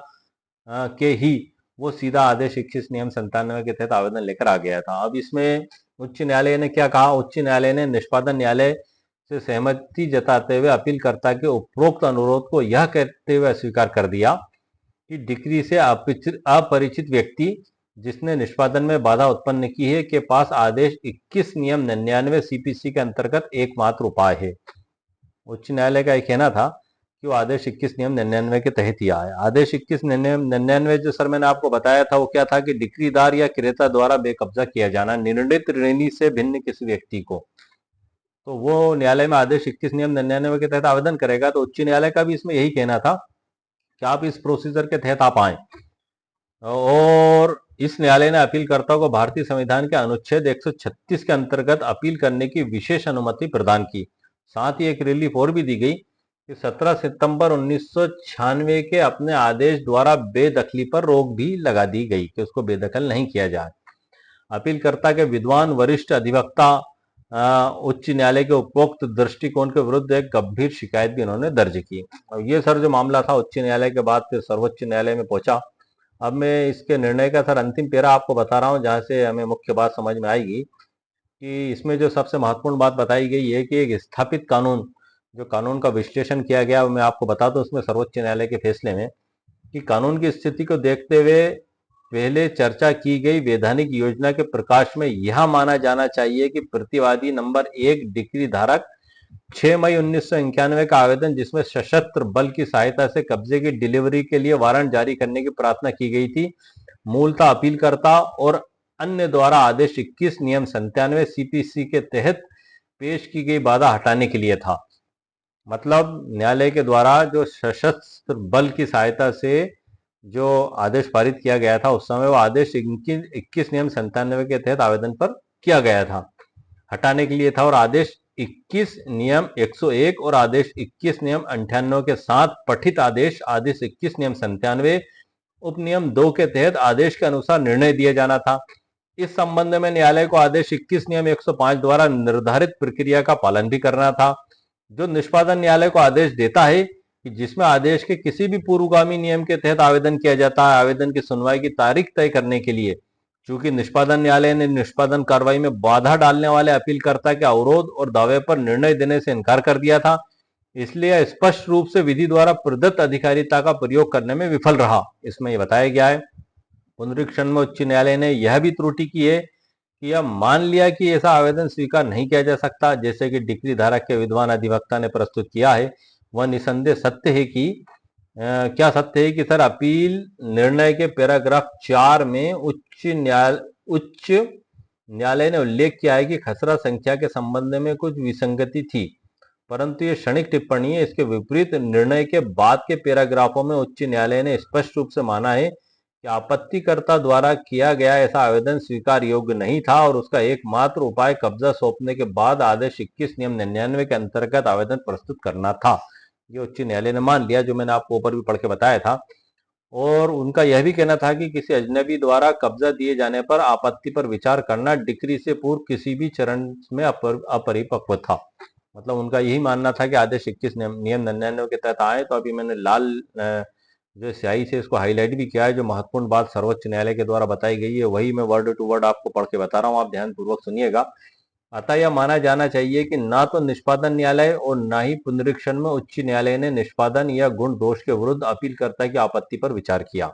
के ही वो सीधा आदेश 21 नियम 97 के तहत आवेदन लेकर आ गया था। अब इसमें उच्च न्यायालय ने क्या कहा? उच्च न्यायालय ने निष्पादन न्यायालय से सहमति जताते हुए अपीलकर्ता के उपरोक्त अनुरोध को यह कहते हुए अस्वीकार कर दिया कि डिक्री से अपरिचित व्यक्ति जिसने निष्पादन में बाधा उत्पन्न की है के पास आदेश 21 नियम 99 सीपीसी के अंतर्गत एकमात्र उपाय है। उच्च न्यायालय का यह कहना था कि वो आदेश 21 नियम 99 के तहत ही आया। आदेश 21 नियम 99 जो सर मैंने आपको बताया था वो क्या था कि डिक्रीदार या क्रेता द्वारा बेकब्जा किया जाना निर्णित ऋणी से भिन्न किसी व्यक्ति को, तो वो न्यायालय में आदेश 21 नियम 99 के तहत आवेदन करेगा। तो उच्च न्यायालय का भी इसमें यही कहना था कि आप इस प्रोसीजर के तहत आप आए। और इस न्यायालय ने अपीलकर्ता को भारतीय संविधान के अनुच्छेद 136 के अंतर्गत अपील करने की विशेष अनुमति प्रदान की। साथ ही एक रिलीफ और भी दी गई कि 17 सितंबर 1996 के अपने आदेश द्वारा बेदखली पर रोक भी लगा दी गई कि उसको बेदखल नहीं किया जाए। अपीलकर्ता के विद्वान वरिष्ठ अधिवक्ता उच्च न्यायालय के उपरोक्त दृष्टिकोण के विरुद्ध एक गंभीर शिकायत भी उन्होंने दर्ज की। और ये सर जो मामला था उच्च न्यायालय के बाद फिर सर्वोच्च न्यायालय में पहुंचा। अब मैं इसके निर्णय का सर अंतिम पेरा आपको बता रहा हूं, जहां से हमें मुख्य बात समझ में आएगी कि इसमें जो सबसे महत्वपूर्ण बात बताई गई है कि एक स्थापित कानून, जो कानून का विश्लेषण किया गया, मैं आपको बता दूं उसमें सर्वोच्च न्यायालय के फैसले में कि कानून की स्थिति को देखते हुए पहले चर्चा की गई वैधानिक योजना के प्रकाश में यह माना जाना चाहिए कि प्रतिवादी नंबर 1 डिक्री धारक 6 मई 1991 का आवेदन जिसमें सशस्त्र बल की सहायता से कब्जे की डिलीवरी के लिए वारंट जारी करने की प्रार्थना की गई थी, मूलतः अपीलकर्ता और अन्य द्वारा आदेश 21 नियम 97 सीपीसी के तहत पेश की गई बाधा हटाने के लिए था। मतलब न्यायालय के द्वारा जो सशस्त्र बल की सहायता से जो आदेश पारित किया गया था उस समय वो आदेश 21 नियम 97 के तहत आवेदन पर किया गया था, हटाने के लिए था। और आदेश 21 नियम 101 और आदेश 21 नियम 98 के साथ पठित आदेश 21 नियम 97 उपनियम 2 के तहत आदेश के अनुसार निर्णय दिया जाना था। इस संबंध में न्यायालय को आदेश 21 नियम 105 द्वारा निर्धारित प्रक्रिया का पालन भी करना था, जो निष्पादन न्यायालय को आदेश देता है कि जिसमें आदेश के किसी भी पूर्वगामी नियम के तहत आवेदन किया जाता है। आवेदन की सुनवाई की तारीख तय करने के लिए चूंकि निष्पादन न्यायालय ने निष्पादन कार्रवाई में बाधा डालने वाले अपीलकर्ता के अवरोध और दावे पर निर्णय देने से इनकार कर दिया था, इसलिए स्पष्ट रूप से विधि द्वारा प्रदत्त अधिकारिता का प्रयोग करने में विफल रहा। इसमें यह बताया गया है। पुनरीक्षण में उच्च न्यायालय ने यह भी त्रुटि की है कि यह मान लिया कि ऐसा आवेदन स्वीकार नहीं किया जा सकता जैसे कि डिक्री धारक के विद्वान अधिवक्ता ने प्रस्तुत किया है। वह निसंदेह सत्य है कि क्या सत्य है कि सर अपील निर्णय के पैराग्राफ 4 में उच्च न्यायालय ने उल्लेख किया है कि खसरा संख्या के संबंध में कुछ विसंगति थी, परंतु ये क्षणिक टिप्पणी है। इसके विपरीत निर्णय के बाद के पैराग्राफों में उच्च न्यायालय ने स्पष्ट रूप से माना है कि आपत्तिकर्ता द्वारा किया गया ऐसा आवेदन स्वीकार योग्य नहीं था और उसका एकमात्र उपाय कब्जा सौंपने के बाद आदेश 21 नियम 99 के अंतर्गत आवेदन प्रस्तुत करना था। ये उच्च न्यायालय ने मान लिया, जो मैंने आपको ऊपर भी पढ़ के बताया था। और उनका यह भी कहना था कि किसी अजनबी द्वारा कब्जा दिए जाने पर आपत्ति पर विचार करना डिक्री से पूर्व किसी भी चरण में अपरिपक्व था। मतलब उनका यही मानना था कि आदेश 21 नियम 99 के तहत आए। तो अभी मैंने लाल जो स्याही से इसको हाईलाइट भी किया है। जो महत्वपूर्ण बात सर्वोच्च न्यायालय के द्वारा बताई गई है वही मैं वर्ड टू वर्ड आपको पढ़ के बता रहा हूँ, आप ध्यान पूर्वक सुनिएगा। अतः यह माना जाना चाहिए कि ना तो निष्पादन न्यायालय और ना ही पुनरीक्षण में उच्च न्यायालय ने निष्पादन या गुण दोष के विरुद्ध अपीलकर्ता की आपत्ति पर विचार किया।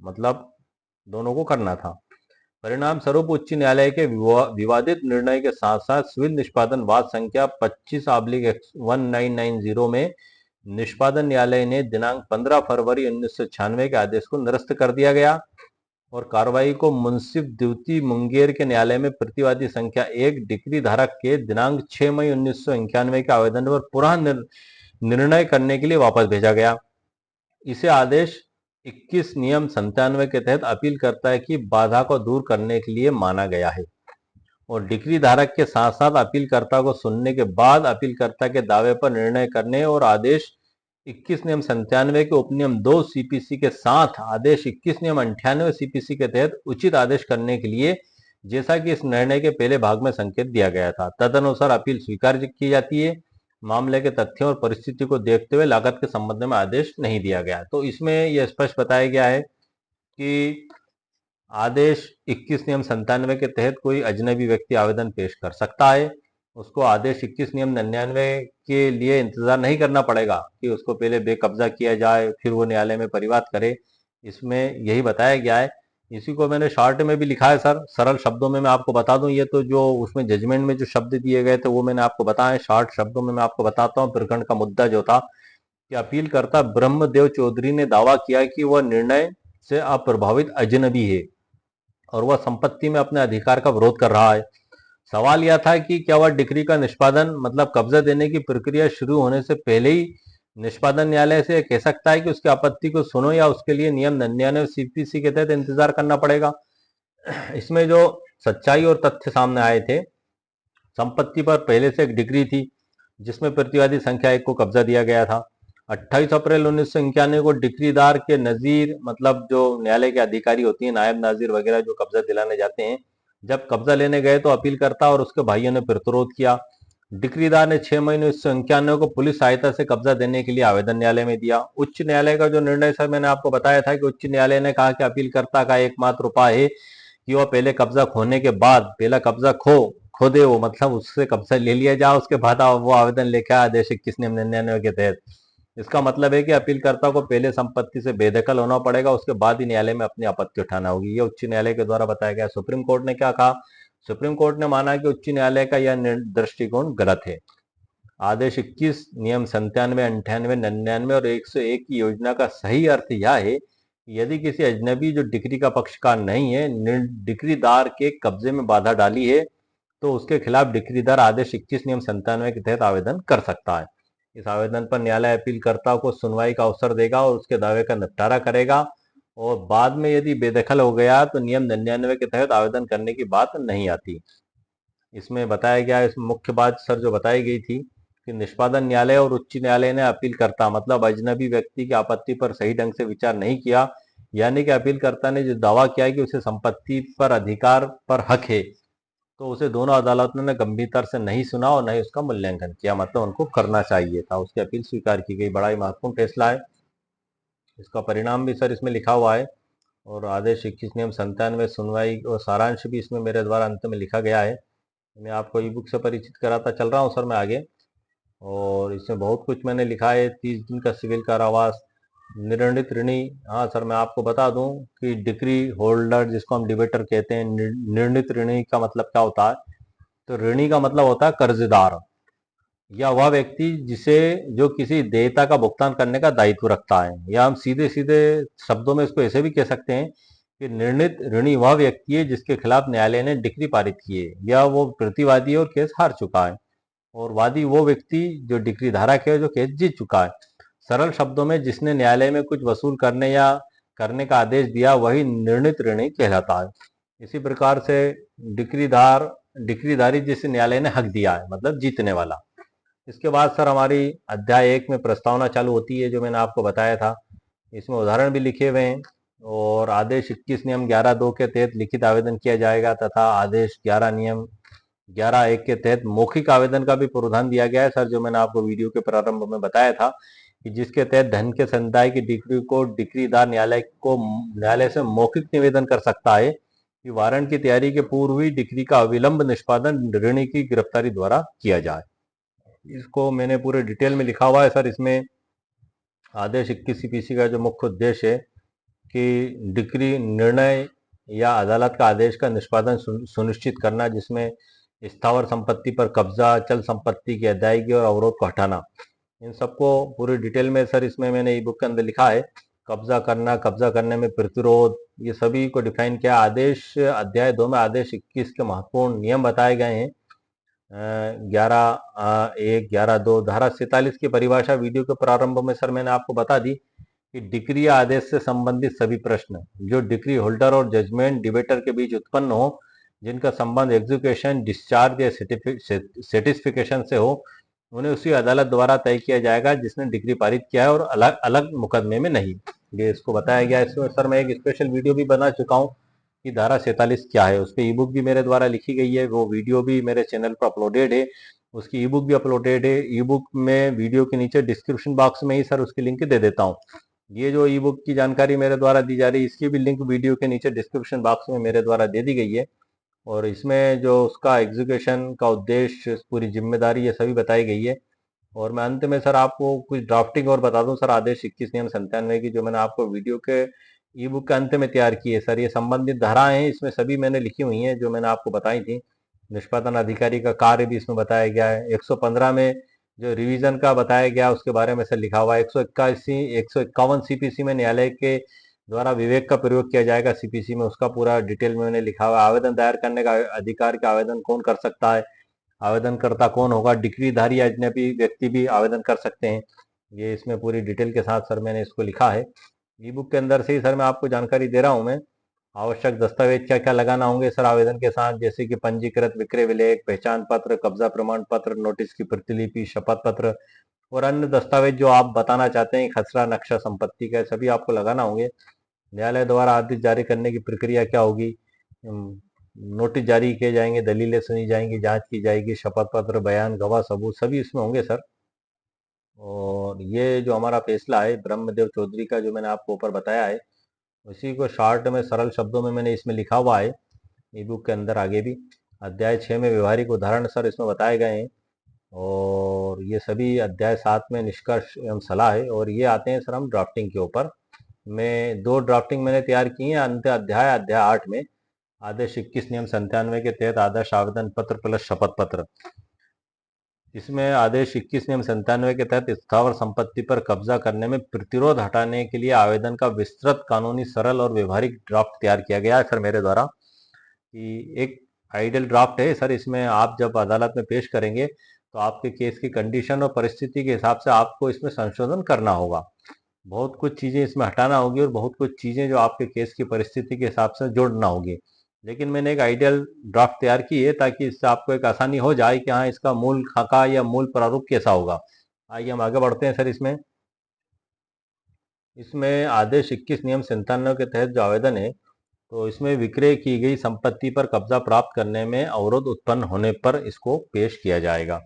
मतलब दोनों को करना था। परिणाम स्वरूप उच्च न्यायालय के विवादित निर्णय के साथ साथ सिविल निष्पादन वाद संख्या 25/1990 में निष्पादन न्यायालय ने दिनांक 15 फरवरी 1996 के आदेश को निरस्त कर दिया गया और कार्रवाई को मुंसिफ द्वितीय मुंगेर के न्यायालय में प्रतिवादी संख्या 1 डिक्री धारक के दिनांक 6 मई 1991 के आवेदन पर पुनः निर्णय करने के लिए वापस भेजा गया। इसे आदेश 21 नियम 97 के तहत अपीलकर्ता की बाधा को दूर करने के लिए माना गया है और डिक्री धारक के साथ साथ अपीलकर्ता को सुनने के बाद अपीलकर्ता के दावे पर निर्णय करने और आदेश 21 नियम 97 के उपनियम 2 सीपीसी के साथ आदेश 21 नियम 98 सीपीसी के तहत उचित आदेश करने के लिए, जैसा कि इस निर्णय के पहले भाग में संकेत दिया गया था, तदनुसार अपील स्वीकार की जाती है। मामले के तथ्यों और परिस्थिति को देखते हुए लागत के संबंध में आदेश नहीं दिया गया। तो इसमें यह स्पष्ट बताया गया है कि आदेश 21 नियम 97 के तहत कोई अजनबी व्यक्ति आवेदन पेश कर सकता है। उसको आदेश 21 नियम 99 के लिए इंतजार नहीं करना पड़ेगा कि उसको पहले बेकब्जा किया जाए फिर वो न्यायालय में परिवाद करे। इसमें यही बताया गया है। इसी को मैंने शॉर्ट में भी लिखा है सर, सरल शब्दों में मैं आपको बता दूं। ये तो जो उसमें जजमेंट में जो शब्द दिए गए थे वो मैंने आपको बताया। शॉर्ट शब्दों में मैं आपको बताता हूँ। प्रकरण का मुद्दा जो था कि अपीलकर्ता ब्रह्मदेव चौधरी ने दावा किया कि वह निर्णय से अप्रभावित अजनबी है और वह संपत्ति में अपने अधिकार का विरोध कर रहा है। सवाल यह था कि क्या वह डिक्री का निष्पादन मतलब कब्जा देने की प्रक्रिया शुरू होने से पहले ही निष्पादन न्यायालय से कह सकता है कि उसकी आपत्ति को सुनो या उसके लिए नियम 99 सीपीसी के तहत इंतजार करना पड़ेगा। इसमें जो सच्चाई और तथ्य सामने आए थे, संपत्ति पर पहले से एक डिक्री थी जिसमें प्रतिवादी संख्या 1 को कब्जा दिया गया था। 28 अप्रैल 1991 को डिक्रीदार के नजीर मतलब जो न्यायालय के अधिकारी होती है, नायब नाजिर वगैरह जो कब्जा दिलाने जाते हैं, जब कब्जा लेने गए तो अपीलकर्ता और उसके भाइयों ने प्रतिरोध किया। डिक्रीदार ने 6 मई 1991 को पुलिस सहायता से कब्जा देने के लिए आवेदन न्यायालय में दिया। उच्च न्यायालय का जो निर्णय सर मैंने आपको बताया था कि उच्च न्यायालय ने कहा कि अपीलकर्ता का एकमात्र उपाय है कि वह पहले कब्जा खोने के बाद पहला कब्जा खो दे, वो मतलब उससे कब्जा ले लिया जाए, उसके बाद वो आवेदन लेके आए आदेश 21 नियम 99 के तहत। इसका मतलब है कि अपीलकर्ता को पहले संपत्ति से बेदखल होना पड़ेगा, उसके बाद ही न्यायालय में अपनी आपत्ति उठाना होगी। ये उच्च न्यायालय के द्वारा बताया गया। सुप्रीम कोर्ट ने क्या कहा? सुप्रीम कोर्ट ने माना कि उच्च न्यायालय का यह दृष्टिकोण गलत है। आदेश 21 नियम 97, 98, 99 और 101 की योजना का सही अर्थ यह है कि यदि किसी अजनबी जो डिक्री का पक्षकार नहीं है डिक्रीदार के कब्जे में बाधा डाली है तो उसके खिलाफ डिक्रीदार आदेश 21 नियम 97 के तहत आवेदन कर सकता है। इस आवेदन पर न्यायालय अपीलकर्ता को सुनवाई का अवसर देगा और उसके दावे का निपटारा करेगा और बाद में यदि बेदखल हो गया तो नियम 99 के तहत आवेदन करने की बात नहीं आती। इसमें बताया गया, इसमें मुख्य बात सर जो बताई गई थी कि निष्पादन न्यायालय और उच्च न्यायालय ने अपीलकर्ता मतलब अजनबी व्यक्ति की आपत्ति पर सही ढंग से विचार नहीं किया, यानी कि अपीलकर्ता ने जो दावा किया कि उसे संपत्ति पर अधिकार पर हक है तो उसे दोनों अदालतों ने गंभीरता से नहीं सुना और नहीं उसका मूल्यांकन किया, मतलब उनको करना चाहिए था। उसकी अपील स्वीकार की गई। बड़ा ही महत्वपूर्ण फैसला है। इसका परिणाम भी सर इसमें लिखा हुआ है और आदेश 21 नियम 97 सुनवाई और सारांश भी इसमें मेरे द्वारा अंत में लिखा गया है। मैं आपको ई बुक से परिचित कराता चल रहा हूँ सर मैं आगे। और इसमें बहुत कुछ मैंने लिखा है। 30 दिन का सिविल कारावास, निर्णित ऋणी। हाँ सर मैं आपको बता दूं कि डिक्री होल्डर जिसको हम डिबेटर कहते हैं, निर्णित ऋणी का मतलब क्या होता है? तो ऋणी का मतलब होता है कर्जदार या वह व्यक्ति जिसे जो किसी देयता का भुगतान करने का दायित्व रखता है, या हम सीधे सीधे शब्दों में इसको ऐसे भी कह सकते हैं कि निर्णित ऋणी वह व्यक्ति है जिसके खिलाफ न्यायालय ने डिक्री पारित की है या वो प्रतिवादी और केस हार चुका है, और वादी वो व्यक्ति जो डिक्री धारक है जो केस जीत चुका है। सरल शब्दों में जिसने न्यायालय में कुछ वसूल करने या करने का आदेश दिया वही निर्णित ऋणी कहलाता है। इसी प्रकार से डिक्रीधारी जिसे न्यायालय ने हक दिया है मतलब जीतने वाला। इसके बाद सर हमारी अध्याय 1 में प्रस्तावना चालू होती है जो मैंने आपको बताया था। इसमें उदाहरण भी लिखे हुए हैं और आदेश 21 नियम 11(2) के तहत लिखित आवेदन किया जाएगा तथा आदेश 11 नियम 11(1) के तहत मौखिक आवेदन का भी प्रावधान दिया गया है सर, जो मैंने आपको वीडियो के प्रारंभ में बताया था कि जिसके तहत धन के संदाय की डिक्री को डिक्रीदार न्यायालय से मौखिक निवेदन कर सकता है कि वारंट की तैयारी के पूर्व ही डिक्री का अविलंब निष्पादन ऋणी की गिरफ्तारी द्वारा किया जाए। इसको मैंने पूरे डिटेल में लिखा हुआ है सर। इसमें आदेश 21 सीपीसी का जो मुख्य उद्देश्य है कि डिक्री निर्णय या अदालत का आदेश का निष्पादन सुनिश्चित करना, जिसमें स्थावर संपत्ति पर कब्जा, चल संपत्ति की अदायगी और अवरोध को हटाना, इन सबको पूरी डिटेल में सर इसमें मैंने ई बुक के अंदर लिखा है। कब्जा करना, कब्जा करने में प्रतिरोध, ये सभी को डिफाइन किया। आदेश अध्याय 2 में आदेश 21 के महत्वपूर्ण नियम बताए गए हैं। 11(1), 11(2), धारा 47 की परिभाषा वीडियो के प्रारंभ में सर मैंने आपको बता दी कि डिक्री या आदेश से संबंधित सभी प्रश्न जो डिक्री होल्डर और जजमेंट डिबेटर के बीच उत्पन्न हो, जिनका संबंध एग्जीक्यूशन, डिस्चार्ज या सेटिस्फिकेशन से हो, उन्हें उसी अदालत द्वारा तय किया जाएगा जिसने डिक्री पारित किया है और अलग अलग मुकदमे में नहीं। ये इसको बताया गया है। इसमें सर मैं एक स्पेशल वीडियो भी बना चुका हूँ कि धारा 47 क्या है। उस पर ई बुक भी मेरे द्वारा लिखी गई है, वो वीडियो भी मेरे चैनल पर अपलोडेड है, उसकी ई बुक भी अपलोडेड है। ई बुक में वीडियो के नीचे डिस्क्रिप्शन बॉक्स में ही सर उसकी लिंक दे देता हूँ। ये जो ई बुक की जानकारी मेरे द्वारा दी जा रही है, इसकी भी लिंक वीडियो के नीचे डिस्क्रिप्शन बॉक्स में मेरे द्वारा दे दी गई है। और इसमें जो उसका एग्जीक्यूशन का उद्देश्य, पूरी जिम्मेदारी, ये सभी बताई गई है। और मैं अंत में सर आपको कुछ ड्राफ्टिंग और बता दूं सर, आदेश 21 नियम 97 की, जो मैंने आपको वीडियो के ई बुक के अंत में तैयार की है सर। ये संबंधित धाराएं हैं, इसमें सभी मैंने लिखी हुई हैं जो मैंने आपको बताई थी। निष्पादन अधिकारी का कार्य भी इसमें बताया गया है। 115 में जो रिवीजन का बताया गया उसके बारे में सर लिखा हुआ है। 151 सीपीसी में न्यायालय के द्वारा विवेक का प्रयोग किया जाएगा सीपीसी में, उसका पूरा डिटेल में मैंने लिखा हुआ है। आवेदन दायर करने का अधिकार का आवेदन कौन कर सकता है, आवेदनकर्ता कौन होगा, डिक्रीधारी या अजनबी व्यक्ति भी आवेदन कर सकते हैं। ये इसमें पूरी डिटेल के साथ सर मैंने इसको लिखा है। ई बुक के अंदर से ही सर मैं आपको जानकारी दे रहा हूँ मैं। आवश्यक दस्तावेज क्या क्या लगाना होंगे सर आवेदन के साथ, जैसे कि पंजीकृत विक्रय विलेख, पहचान पत्र, कब्जा प्रमाण पत्र, नोटिस की प्रतिलिपि, शपथ पत्र और अन्य दस्तावेज जो आप बताना चाहते हैं, खसरा नक्शा संपत्ति का, सभी आपको लगाना होंगे। न्यायालय द्वारा आदेश जारी करने की प्रक्रिया क्या होगी, नोटिस जारी किए जाएंगे, दलीलें सुनी जाएंगी, जांच की जाएगी, शपथ पत्र, बयान, गवाह, सबूत, सभी इसमें होंगे सर। और ये जो हमारा फैसला है ब्रह्मदेव चौधरी का, जो मैंने आपको ऊपर बताया है, उसी को शॉर्ट में सरल शब्दों में मैंने इसमें लिखा हुआ है ई बुक के अंदर आगे भी। अध्याय 6 में व्यवहारिक उदाहरण सर इसमें बताए गए हैं। और ये सभी अध्याय 7 में निष्कर्ष एवं सलाह है। और ये आते हैं सर हम ड्राफ्टिंग के ऊपर। मैं 2 ड्राफ्टिंग मैंने तैयार की है। अंत अध्याय 8 में आदेश 21 नियम 97 के तहत आदर्श आवेदन पत्र प्लस शपथ पत्र। इसमें आदेश 21 नियम 97 के तहत स्थावर संपत्ति पर कब्जा करने में प्रतिरोध हटाने के लिए आवेदन का विस्तृत कानूनी, सरल और व्यवहारिक ड्राफ्ट तैयार किया गया है सर मेरे द्वारा। कि एक आइडियल ड्राफ्ट है सर। इसमें आप जब अदालत में पेश करेंगे तो आपके केस की कंडीशन और परिस्थिति के हिसाब से आपको इसमें संशोधन करना होगा। बहुत कुछ चीज़ें इसमें हटाना होगी और बहुत कुछ चीज़ें जो आपके केस की परिस्थिति के हिसाब से जोड़ना होगी। लेकिन मैंने एक आइडियल ड्राफ्ट तैयार की है ताकि इससे आपको एक आसानी हो जाए कि हाँ, इसका मूल खाका या मूल प्रारूप कैसा होगा। आइए हम आगे बढ़ते हैं सर। इसमें आदेश 21 नियम 97 के तहत जो आवेदन है, तो इसमें विक्रय की गई संपत्ति पर कब्जा प्राप्त करने में अवरोध उत्पन्न होने पर इसको पेश किया जाएगा।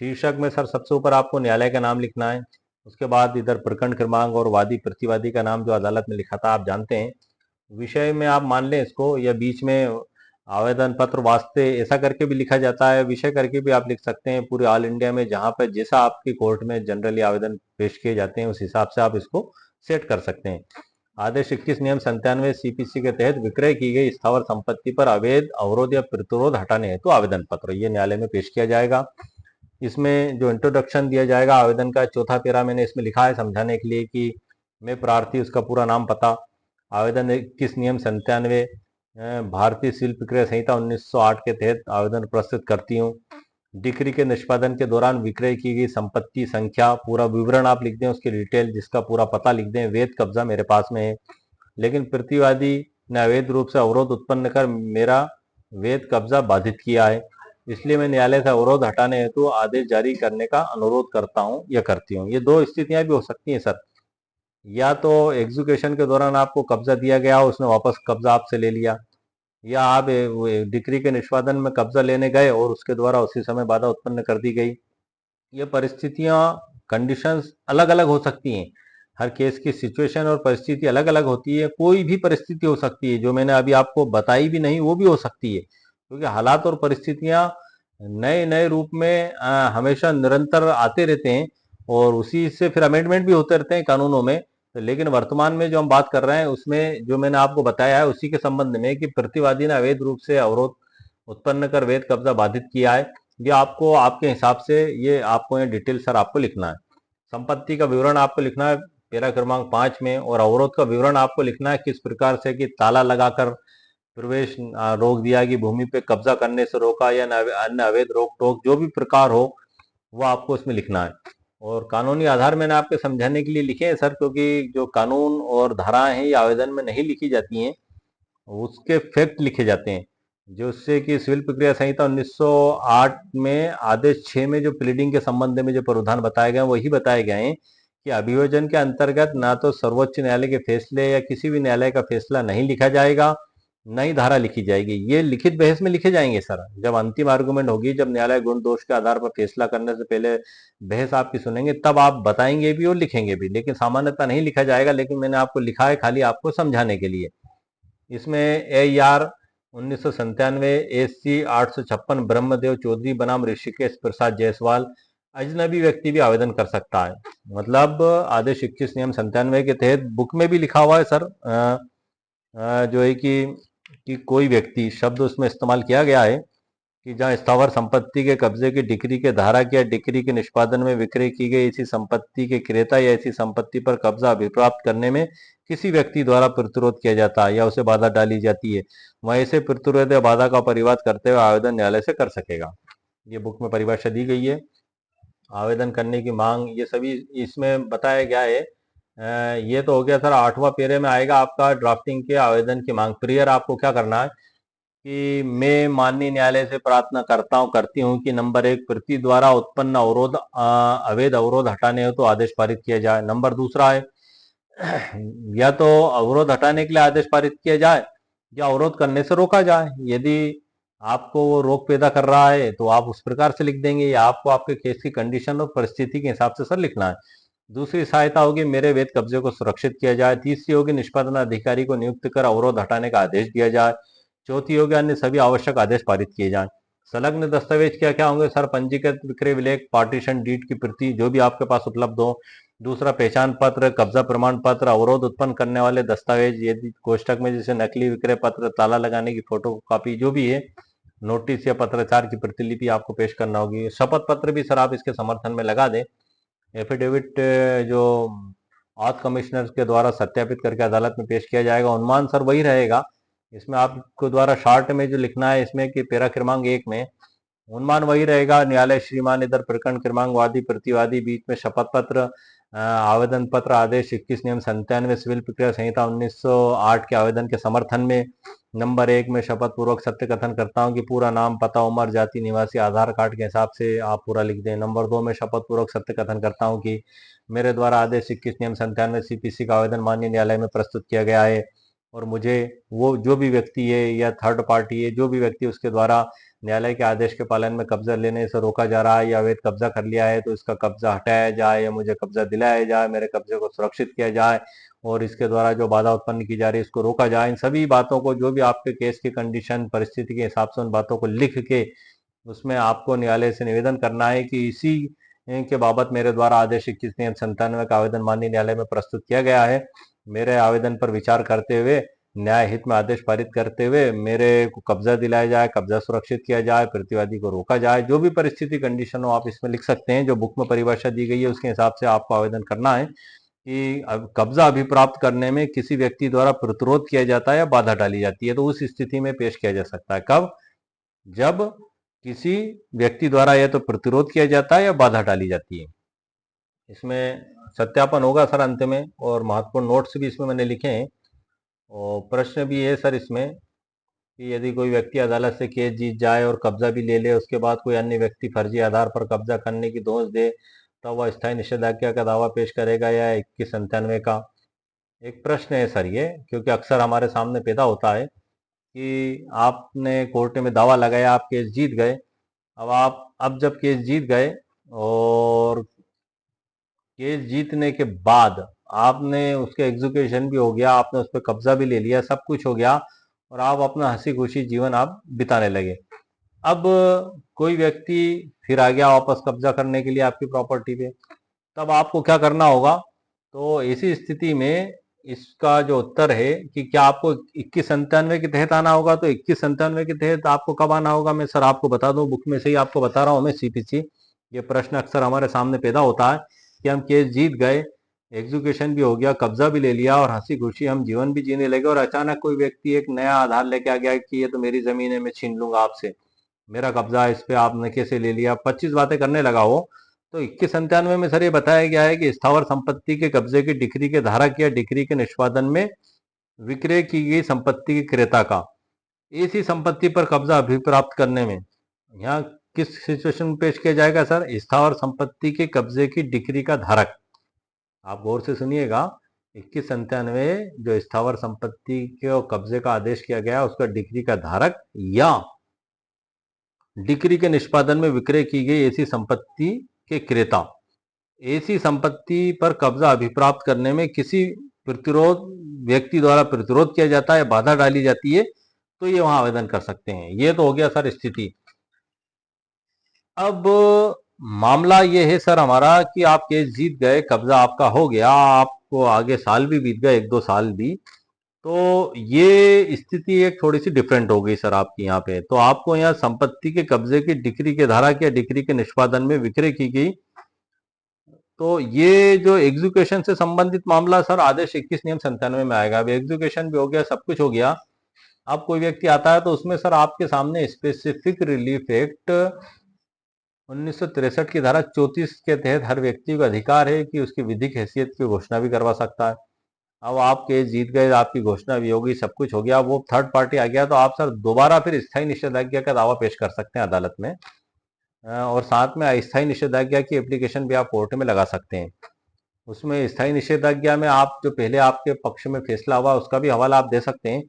शीर्षक में सर सबसे ऊपर आपको न्यायालय का नाम लिखना है। उसके बाद इधर प्रकरण क्रमांक और वादी प्रतिवादी का नाम जो अदालत में लिखा था आप जानते हैं। विषय में आप मान लें इसको, या बीच में आवेदन पत्र वास्ते ऐसा करके भी लिखा जाता है, विषय करके भी आप लिख सकते हैं। पूरे ऑल इंडिया में जहाँ पर जैसा आपकी कोर्ट में जनरली आवेदन पेश किए जाते हैं उस हिसाब से आप इसको सेट कर सकते हैं। आदेश 21 नियम 97 सीपीसी के तहत विक्रय की गई स्थावर संपत्ति पर अवैध अवरोध या प्रतिरोध हटाने हेतु आवेदन पत्र ये न्यायालय में पेश किया जाएगा। इसमें जो इंट्रोडक्शन दिया जाएगा आवेदन का, चौथा पैरा मैंने इसमें लिखा है समझाने के लिए कि मैं प्रार्थी, उसका पूरा नाम, पता, आवेदन 21 नियम 97 भारतीय शिल्प प्रक्रिया संहिता 1908 के तहत आवेदन प्रस्तुत करती हूँ। डिक्री के निष्पादन के दौरान विक्रय की गई संपत्ति संख्या, पूरा विवरण आप लिख दें, उसकी डिटेल, जिसका पूरा पता लिख दें। वैध कब्जा मेरे पास में है, लेकिन प्रतिवादी ने अवैध रूप से अवरोध उत्पन्न कर मेरा वैध कब्जा बाधित किया है, इसलिए मैं न्यायालय से अवरोध हटाने हेतु आदेश जारी करने का अनुरोध करता हूँ या करती हूँ। ये 2 स्थितियां भी हो सकती हैं सर। या तो एग्जीक्यूशन के दौरान आपको कब्जा दिया गया, उसने वापस कब्जा आपसे ले लिया, या आप डिक्री के निष्पादन में कब्जा लेने गए और उसके द्वारा उसी समय बाधा उत्पन्न कर दी गई। ये परिस्थितियां, कंडीशंस अलग अलग हो सकती हैं। हर केस की सिचुएशन और परिस्थिति अलग अलग होती है। कोई भी परिस्थिति हो सकती है जो मैंने अभी आपको बताई भी नहीं वो भी हो सकती है, क्योंकि हालात और परिस्थितियां नए नए रूप में हमेशा निरंतर आते रहते हैं और उसी से फिर अमेंडमेंट भी होते रहते हैं कानूनों में। तो लेकिन वर्तमान में जो हम बात कर रहे हैं उसमें जो मैंने आपको बताया है उसी के संबंध में कि प्रतिवादी ने अवैध रूप से अवरोध उत्पन्न कर वैध कब्जा बाधित किया है। ये आपको आपके हिसाब से ये आपको ये डिटेल सर आपको लिखना है। संपत्ति का विवरण आपको लिखना है पैरा क्रमांक 5 में, और अवरोध का विवरण आपको लिखना है किस प्रकार से कि ताला लगाकर प्रवेश रोक दिया, कि भूमि पे कब्जा करने से रोका, या अन्य अवैध रोक टोक जो भी प्रकार हो वो आपको उसमें लिखना है। और कानूनी आधार मैंने आपके समझाने के लिए लिखे हैं सर, क्योंकि जो कानून और धाराएं हैं ये आवेदन में नहीं लिखी जाती हैं, उसके फैक्ट लिखे जाते हैं, जो उससे कि सिविल प्रक्रिया संहिता 1908 में आदेश 6 में जो प्लीडिंग के संबंध में जो प्रावधान बताए गए हैं वही बताए गए हैं कि अभियोजन के अंतर्गत ना तो सर्वोच्च न्यायालय के फैसले या किसी भी न्यायालय का फैसला नहीं लिखा जाएगा, नई धारा लिखी जाएगी। ये लिखित बहस में लिखे जाएंगे सर, जब अंतिम आर्गुमेंट होगी, जब न्यायालय गुण दोष के आधार पर फैसला करने से पहले बहस आपकी सुनेंगे, तब आप बताएंगे भी और लिखेंगे भी, लेकिन सामान्यतः नहीं लिखा जाएगा। लेकिन मैंने आपको लिखा है खाली आपको समझाने के लिए। इसमें AR 1997 SC 856 ब्रह्मदेव चौधरी बनाम ऋषिकेश प्रसाद जायसवाल अजनबी व्यक्ति भी आवेदन कर सकता है। मतलब आदेश 21 नियम 97 के तहत बुक में भी लिखा हुआ है सर, जो है कि कोई व्यक्ति शब्द उसमें इस्तेमाल किया गया है कि जहां स्थावर संपत्ति के कब्जे की डिक्री के धारक या डिक्री के निष्पादन में विक्रय की गई ऐसी संपत्ति के क्रेता या ऐसी संपत्ति पर कब्जा अभिप्राप्त करने में किसी व्यक्ति द्वारा प्रतिरोध किया जाता है या उसे बाधा डाली जाती है, वह ऐसे प्रतिरोध या बाधा का परिवाद करते हुए आवेदन न्यायालय से कर सकेगा। ये बुक में परिभाषा दी गई है। आवेदन करने की मांग ये सभी इसमें बताया गया है। ये तो हो गया सर। 8वां पेरे में आएगा आपका ड्राफ्टिंग के आवेदन की मांग। प्रियर आपको क्या करना है कि मैं माननीय न्यायालय से प्रार्थना करती हूँ कि नंबर 1 प्रति द्वारा उत्पन्न अवरोध अवैध अवरोध हटाने हो तो आदेश पारित किया जाए। नंबर दूसरा है या तो अवरोध हटाने के लिए आदेश पारित किया जाए या अवरोध करने से रोका जाए। यदि आपको वो रोक पैदा कर रहा है तो आप उस प्रकार से लिख देंगे, या आपको आपके केस की कंडीशन और परिस्थिति के हिसाब से सर लिखना है। दूसरी सहायता होगी मेरे वैध कब्जे को सुरक्षित किया जाए। तीसरी होगी निष्पादन अधिकारी को नियुक्त कर अवरोध हटाने का आदेश दिया जाए। चौथी होगी अन्य सभी आवश्यक आदेश पारित किए जाएं। संलग्न दस्तावेज क्या क्या होंगे सर? पंजीकृत विक्रय विलेख, पार्टीशन डीड की प्रति जो भी आपके पास उपलब्ध हो। दूसरा पहचान पत्र, कब्जा प्रमाण पत्र, अवरोध उत्पन्न करने वाले दस्तावेज यदि कोष्टक में जैसे नकली विक्रय पत्र, ताला लगाने की फोटो कॉपी जो भी है, नोटिस या पत्राचार की प्रतिलिपि आपको पेश करना होगी। शपथ पत्र भी सर आप इसके समर्थन में लगा दें। एफिडेविट जो ऑथ कमिश्नर के द्वारा सत्यापित करके अदालत में पेश किया जाएगा। उन्मान सर वही रहेगा। इसमें आपको द्वारा शॉर्ट में जो लिखना है इसमें कि पैरा क्रमांक 1 में उन्मान वही रहेगा। न्यायालय श्रीमान इधर प्रकरण क्रमांक वादी प्रतिवादी बीच में शपथ पत्र, आवेदन पत्र आदेश 21 नियम 97 सिविल प्रक्रिया संहिता 1908 के आवेदन के समर्थन में। नंबर 1 में शपथ पूर्वक सत्य कथन करता हूं कि पूरा नाम, पता, उम्र, जाति, निवासी, आधार कार्ड के हिसाब से आप पूरा लिख दें। नंबर 2 में शपथ पूर्वक सत्य कथन करता हूं कि मेरे द्वारा आदेश 21 नियम 97 CPC का आवेदन माननीय न्यायालय में प्रस्तुत किया गया है, और मुझे वो जो भी व्यक्ति है या थर्ड पार्टी है जो भी व्यक्ति उसके द्वारा न्यायालय के आदेश के पालन में कब्जा लेने से रोका जा रहा है या अवैध कब्जा कर लिया है तो इसका कब्जा हटाया जाए या मुझे कब्जा दिलाया जाए, मेरे कब्जे को सुरक्षित किया जाए, और इसके द्वारा जो बाधा उत्पन्न की जा रही है इसको रोका जाए। इन सभी बातों को जो भी आपके केस की कंडीशन परिस्थिति के हिसाब से उन बातों को लिख के उसमें आपको न्यायालय से निवेदन करना है कि इसी के बाबत मेरे द्वारा आदेश 21 नियम 97 का आवेदन माननीय न्यायालय में प्रस्तुत किया गया है। मेरे आवेदन पर विचार करते हुए न्याय हित में आदेश पारित करते हुए मेरे को कब्जा दिलाया जाए, कब्जा सुरक्षित किया जाए, प्रतिवादी को रोका जाए। जो भी परिस्थिति कंडीशन हो आप इसमें लिख सकते हैं। जो बुक में परिभाषा दी गई है उसके हिसाब से आपको आवेदन करना है कि अब कब्जा अभिप्राप्त करने में किसी व्यक्ति द्वारा प्रतिरोध किया जाता है या बाधा डाली जाती है तो उस स्थिति में पेश किया जा सकता है। कब? जब किसी व्यक्ति द्वारा या तो प्रतिरोध किया जाता है या बाधा डाली जाती है। इसमें सत्यापन होगा सर अंत में, और महत्वपूर्ण नोट्स भी इसमें मैंने लिखे हैं। और प्रश्न भी है सर इसमें कि यदि कोई व्यक्ति अदालत से केस जीत जाए और कब्जा भी ले ले, उसके बाद कोई अन्य व्यक्ति फर्जी आधार पर कब्जा करने की दोष दे, तब वह स्थायी निषेधाज्ञा का दावा पेश करेगा या 2197 का? एक प्रश्न है सर ये, क्योंकि अक्सर हमारे सामने पैदा होता है कि आपने कोर्ट में दावा लगाया, आप केस जीत गए। अब जब केस जीत गए और केस जीतने के बाद आपने उसके एग्जीक्यूशन भी हो गया, आपने उस पर कब्जा भी ले लिया, सब कुछ हो गया, और आप अपना हंसी खुशी जीवन आप बिताने लगे। अब कोई व्यक्ति फिर आ गया वापस कब्जा करने के लिए आपकी प्रॉपर्टी पे, तब आपको क्या करना होगा? तो ऐसी स्थिति में इसका जो उत्तर है कि क्या आपको 2197 के तहत आना होगा, तो 2197 के तहत आपको कब आना होगा मैं सर आपको बता दूं, बुक में से ही आपको बता रहा हूं मैं CPC। ये प्रश्न अक्सर हमारे सामने पैदा होता है कि हम केस जीत गए, एग्जीक्यूशन भी हो गया, कब्जा भी ले लिया और हंसी खुशी हम जीवन भी जीने लगे, और अचानक कोई व्यक्ति एक नया आधार लेके आ गया कि ये तो मेरी जमीन है, मैं छीन लूंगा आपसे, मेरा कब्जा है इस पे, आपने कैसे ले लिया, 25 बातें करने लगा हो। तो 2197 में सर ये बताया गया है कि स्थावर संपत्ति के कब्जे की डिक्री के धारक या डिक्री के निष्पादन में विक्रय की गई संपत्ति के क्रेता का ऐसी संपत्ति पर कब्जा अभिप्राप्त करने में, यहाँ किस सिचुएशन में पेश किया जाएगा सर? स्थावर संपत्ति के कब्जे की डिक्री का धारक। आप गौर से सुनिएगा, 2197 जो स्थावर संपत्ति के कब्जे का आदेश किया गया उसका डिक्री का धारक या डिक्री के निष्पादन में विक्रय की गई ऐसी संपत्ति के क्रेता, ऐसी संपत्ति पर कब्जा अभिप्राप्त करने में किसी प्रतिरोध व्यक्ति द्वारा प्रतिरोध किया जाता है, बाधा डाली जाती है, तो ये वहां आवेदन कर सकते हैं। ये तो हो गया सर स्थिति। अब मामला ये है सर हमारा कि आप केस जीत गए, कब्जा आपका हो गया, आपको आगे साल भी बीत गए, 1-2 साल भी, तो ये स्थिति एक थोड़ी सी डिफरेंट हो गई सर आपकी यहाँ पे। तो आपको यहाँ संपत्ति के कब्जे की डिक्री के धारा के डिक्री के निष्पादन में विक्रय की गई, तो ये जो एग्जीक्यूशन से संबंधित मामला सर आदेश 21 नियम 97 में आएगा। अब एग्जीक्यूशन भी हो गया, सब कुछ हो गया, अब कोई व्यक्ति आता है तो उसमें सर आपके सामने स्पेसिफिक रिलीफ एक्ट 1963 की धारा 34 के तहत हर व्यक्ति को अधिकार है कि उसकी विधिक हैसियत की घोषणा भी करवा सकता है। अब आप केस जीत गए, आपकी घोषणा भी होगी, सब कुछ हो गया, वो थर्ड पार्टी आ गया, तो आप सर दोबारा फिर स्थायी निषेधाज्ञा का दावा पेश कर सकते हैं अदालत में, और साथ में अस्थायी निषेधाज्ञा की एप्लीकेशन भी आप कोर्ट में लगा सकते हैं। उसमें स्थायी निषेधाज्ञा में आप जो पहले आपके पक्ष में फैसला हुआ उसका भी हवाला आप दे सकते हैं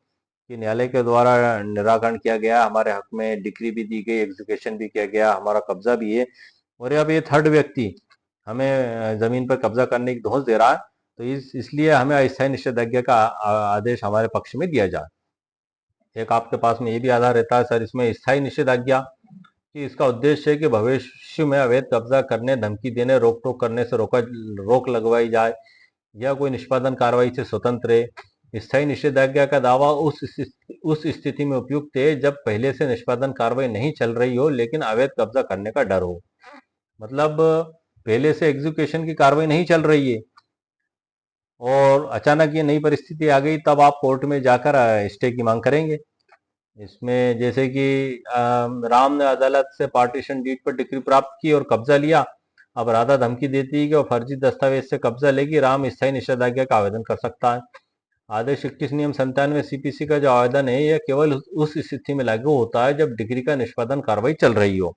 कि न्यायालय के द्वारा निराकरण किया गया, हमारे हक में डिक्री भी दी गई, एग्जीक्यूशन भी किया गया, हमारा कब्जा भी है, और अब ये थर्ड व्यक्ति हमें जमीन पर कब्जा करने की धौंस दे रहा है, तो इसलिए हमें अस्थायी निषेधाज्ञा का आदेश हमारे पक्ष में दिया जाए। एक आपके पास में ये भी आधार रहता है सर इसमें स्थायी निषेधाज्ञा कि इसका उद्देश्य है कि भविष्य में अवैध कब्जा करने, धमकी देने, रोक टोक करने से रोक लगवाई जाए या कोई निष्पादन कार्रवाई से स्वतंत्र है। स्थायी निषेधाज्ञा का दावा उस स्थिति में उपयुक्त है जब पहले से निष्पादन कार्रवाई नहीं चल रही हो लेकिन अवैध कब्जा करने का डर हो। मतलब पहले से एग्जीक्यूशन की कार्रवाई नहीं चल रही है और अचानक ये नई परिस्थिति आ गई, तब आप कोर्ट में जाकर स्टे की मांग करेंगे। इसमें जैसे कि राम ने अदालत से पार्टीशन डीड पर डिक्री प्राप्त की और कब्जा लिया, अब राधा धमकी देती है कि वो फर्जी दस्तावेज से कब्जा लेगी, राम स्थायी निषेधाज्ञा का आवेदन कर सकता है। आदेश 21 नियम 97 सीपीसी का जो आवेदन है यह केवल उस स्थिति में लागू होता है जब डिक्री का निष्पादन कार्रवाई चल रही हो,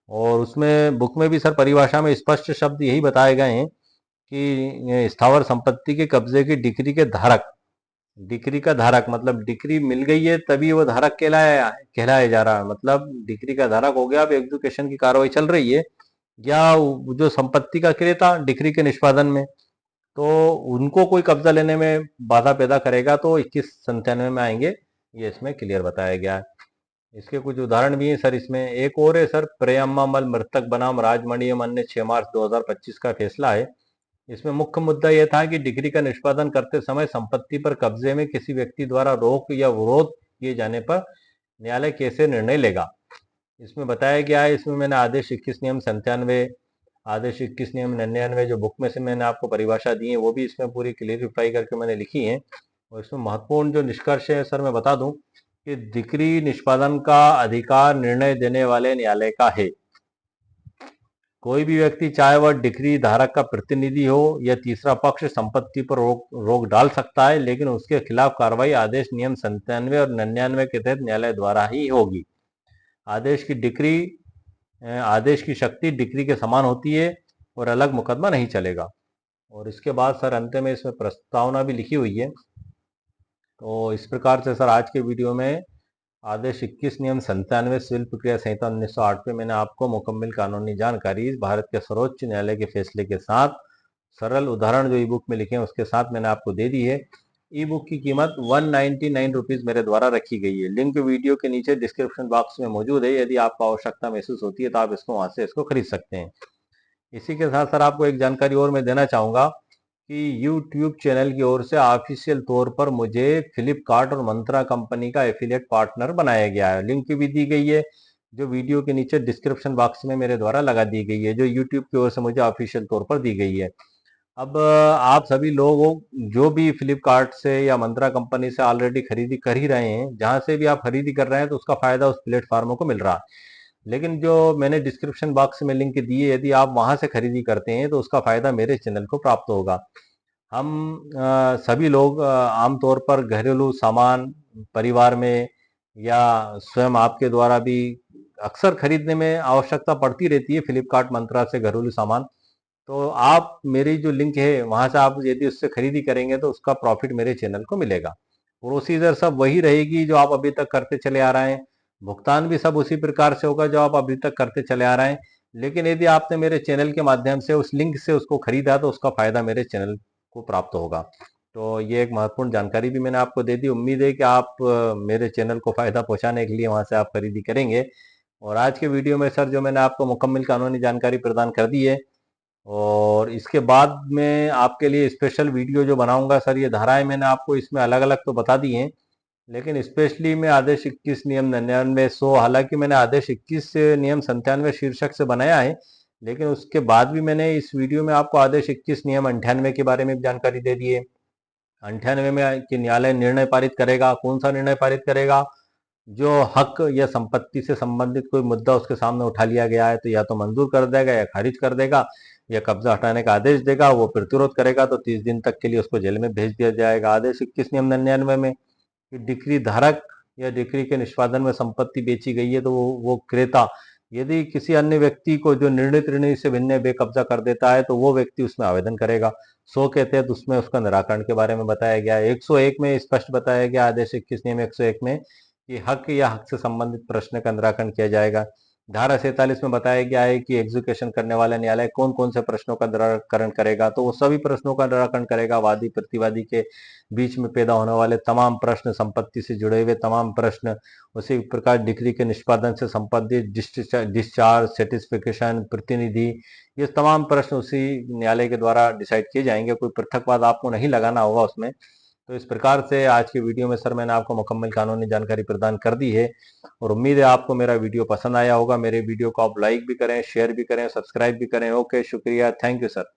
और उसमें बुक में भी सर परिभाषा में स्पष्ट शब्द यही बताए गए हैं कि स्थावर संपत्ति के कब्जे की डिक्री के धारक, डिक्री का धारक मतलब डिक्री मिल गई है तभी वो धारक कहलाया जा रहा है, मतलब डिक्री का धारक हो गया, अब एग्जीक्यूशन की कार्रवाई चल रही है, या जो संपत्ति का क्रेता डिक्री के निष्पादन में, तो उनको कोई कब्जा लेने में बाधा पैदा करेगा तो 2197 में आएंगे, ये इसमें क्लियर बताया गया है। इसके कुछ उदाहरण भी हैं सर इसमें। एक और है सर प्रेयम्मामल मृतक बनाम राजमणि अन्य 6 मार्च 2025 का फैसला है। इसमें मुख्य मुद्दा यह था कि डिक्री का निष्पादन करते समय संपत्ति पर कब्जे में किसी व्यक्ति द्वारा रोक या विरोध किए जाने पर न्यायालय कैसे निर्णय लेगा, इसमें बताया गया है। इसमें मैंने आदेश 21 नियम 97, आदेश 21 नियम 99 जो बुक में से मैंने आपको परिभाषा दी है वो भी इसमें पूरी क्लियरिफाई करके मैंने लिखी है, और इसमें महत्वपूर्ण जो निष्कर्ष है सर मैं बता दूं कि डिक्री निष्पादन का अधिकार निर्णय देने वाले न्यायालय का है। कोई भी व्यक्ति चाहे वह डिक्री धारक का प्रतिनिधि हो या तीसरा पक्ष संपत्ति पर रोक डाल सकता है, लेकिन उसके खिलाफ कार्रवाई आदेश नियम 97 और 99 के तहत न्यायालय द्वारा ही होगी। आदेश की शक्ति डिक्री के समान होती है और अलग मुकदमा नहीं चलेगा। और इसके बाद सर अंत में इसमें प्रस्तावना भी लिखी हुई है। तो इस प्रकार से सर आज के वीडियो में आदेश 21 नियम 97 सिविल प्रक्रिया संहिता 1908 पे मैंने आपको मुकम्मल कानूनी जानकारी भारत के सर्वोच्च न्यायालय के फैसले के साथ सरल उदाहरण जो ई बुक में लिखे हैं उसके साथ मैंने आपको दे दी है। ई बुक की कीमत 199 रुपीज मेरे द्वारा रखी गई है। लिंक वीडियो के नीचे डिस्क्रिप्शन बॉक्स में मौजूद है, यदि आपको आवश्यकता महसूस होती है तो आप इसको वहां से इसको खरीद सकते हैं। इसी के साथ सर आपको एक जानकारी और मैं देना चाहूंगा कि YouTube चैनल की ओर से ऑफिशियल तौर पर मुझे फ्लिपकार्ट और मंत्रा कंपनी का एफिलिएट पार्टनर बनाया गया है। लिंक भी दी गई है, जो वीडियो के नीचे डिस्क्रिप्शन बॉक्स में मेरे द्वारा लगा दी गई है, जो यूट्यूब की ओर से मुझे ऑफिशियल तौर पर दी गई है। अब आप सभी लोगों जो भी फ्लिपकार्ट से या मंत्रा कंपनी से ऑलरेडी खरीदी कर ही रहे हैं, जहां से भी आप खरीदी कर रहे हैं तो उसका फायदा उस प्लेटफार्मों को मिल रहा है। लेकिन जो मैंने डिस्क्रिप्शन बॉक्स में लिंक दी है, यदि आप वहां से खरीदी करते हैं तो उसका फायदा मेरे चैनल को प्राप्त होगा। हम सभी लोग आमतौर पर घरेलू सामान परिवार में या स्वयं आपके द्वारा भी अक्सर खरीदने में आवश्यकता पड़ती रहती है फ्लिपकार्ट मंत्रा से घरेलू सामान। तो आप मेरी जो लिंक है वहां से आप यदि उससे खरीदी करेंगे तो उसका प्रॉफिट मेरे चैनल को मिलेगा। प्रोसीजर सब वही रहेगी जो आप अभी तक करते चले आ रहे हैं, भुगतान भी सब उसी प्रकार से होगा जो आप अभी तक करते चले आ रहे हैं। लेकिन यदि आपने मेरे चैनल के माध्यम से उस लिंक से उसको खरीदा तो उसका फायदा मेरे चैनल को प्राप्त होगा। तो ये एक महत्वपूर्ण जानकारी भी मैंने आपको दे दी। उम्मीद है कि आप मेरे चैनल को फायदा पहुंचाने के लिए वहां से आप खरीदी करेंगे। और आज के वीडियो में सर जो मैंने आपको मुकम्मल कानूनी जानकारी प्रदान कर दी है, और इसके बाद में आपके लिए स्पेशल वीडियो जो बनाऊंगा सर, ये धाराएं मैंने आपको इसमें अलग अलग तो बता दी हैं, लेकिन स्पेशली मैं आदेश 21 नियम 99 100, हालांकि मैंने आदेश 21 से नियम 97 शीर्षक से बनाया है, लेकिन उसके बाद भी मैंने इस वीडियो में आपको आदेश 21 नियम 98 के बारे में भी जानकारी दे दी है। 98 में कि न्यायालय निर्णय पारित करेगा, कौन सा निर्णय पारित करेगा? जो हक या संपत्ति से संबंधित कोई मुद्दा उसके सामने उठा लिया गया है तो या तो मंजूर कर देगा या खारिज कर देगा, या कब्जा हटाने का आदेश देगा। वो प्रतिरोध करेगा तो 30 दिन तक के लिए उसको जेल में भेज दिया जाएगा। आदेश 21 नियम 99 में कि डिक्री धारक या डिक्री के निष्पादन में संपत्ति बेची गई है तो वो क्रेता यदि किसी अन्य व्यक्ति को जो निर्णित ऋणी से भिन्न बेकब्जा कर देता है तो वो व्यक्ति उसमें आवेदन करेगा। 100 के तहत उसमें उसका निराकरण के बारे में बताया गया है। 101 में स्पष्ट बताया गया आदेश 21 नियम 101 में कि हक या हक से संबंधित प्रश्न का निराकरण किया जाएगा। धारा 47 में बताया गया है कि एग्जीक्यूशन करने वाला न्यायालय कौन कौन से प्रश्नों का निराकरण करेगा, तो वो सभी प्रश्नों का निराकरण करेगा। वादी प्रतिवादी के बीच में पैदा होने वाले तमाम प्रश्न, संपत्ति से जुड़े हुए तमाम प्रश्न, उसी प्रकार डिक्री के निष्पादन से संबंधित डिस्चार्ज, सेटिस्फिकेशन, प्रतिनिधि, ये तमाम प्रश्न उसी न्यायालय के द्वारा डिसाइड किए जाएंगे। कोई पृथकवाद आपको नहीं लगाना होगा उसमें। तो इस प्रकार से आज की वीडियो में सर मैंने आपको मुकम्मल कानूनी जानकारी प्रदान कर दी है, और उम्मीद है आपको मेरा वीडियो पसंद आया होगा। मेरे वीडियो को आप लाइक भी करें, शेयर भी करें, सब्सक्राइब भी करें। ओके, शुक्रिया, थैंक यू सर।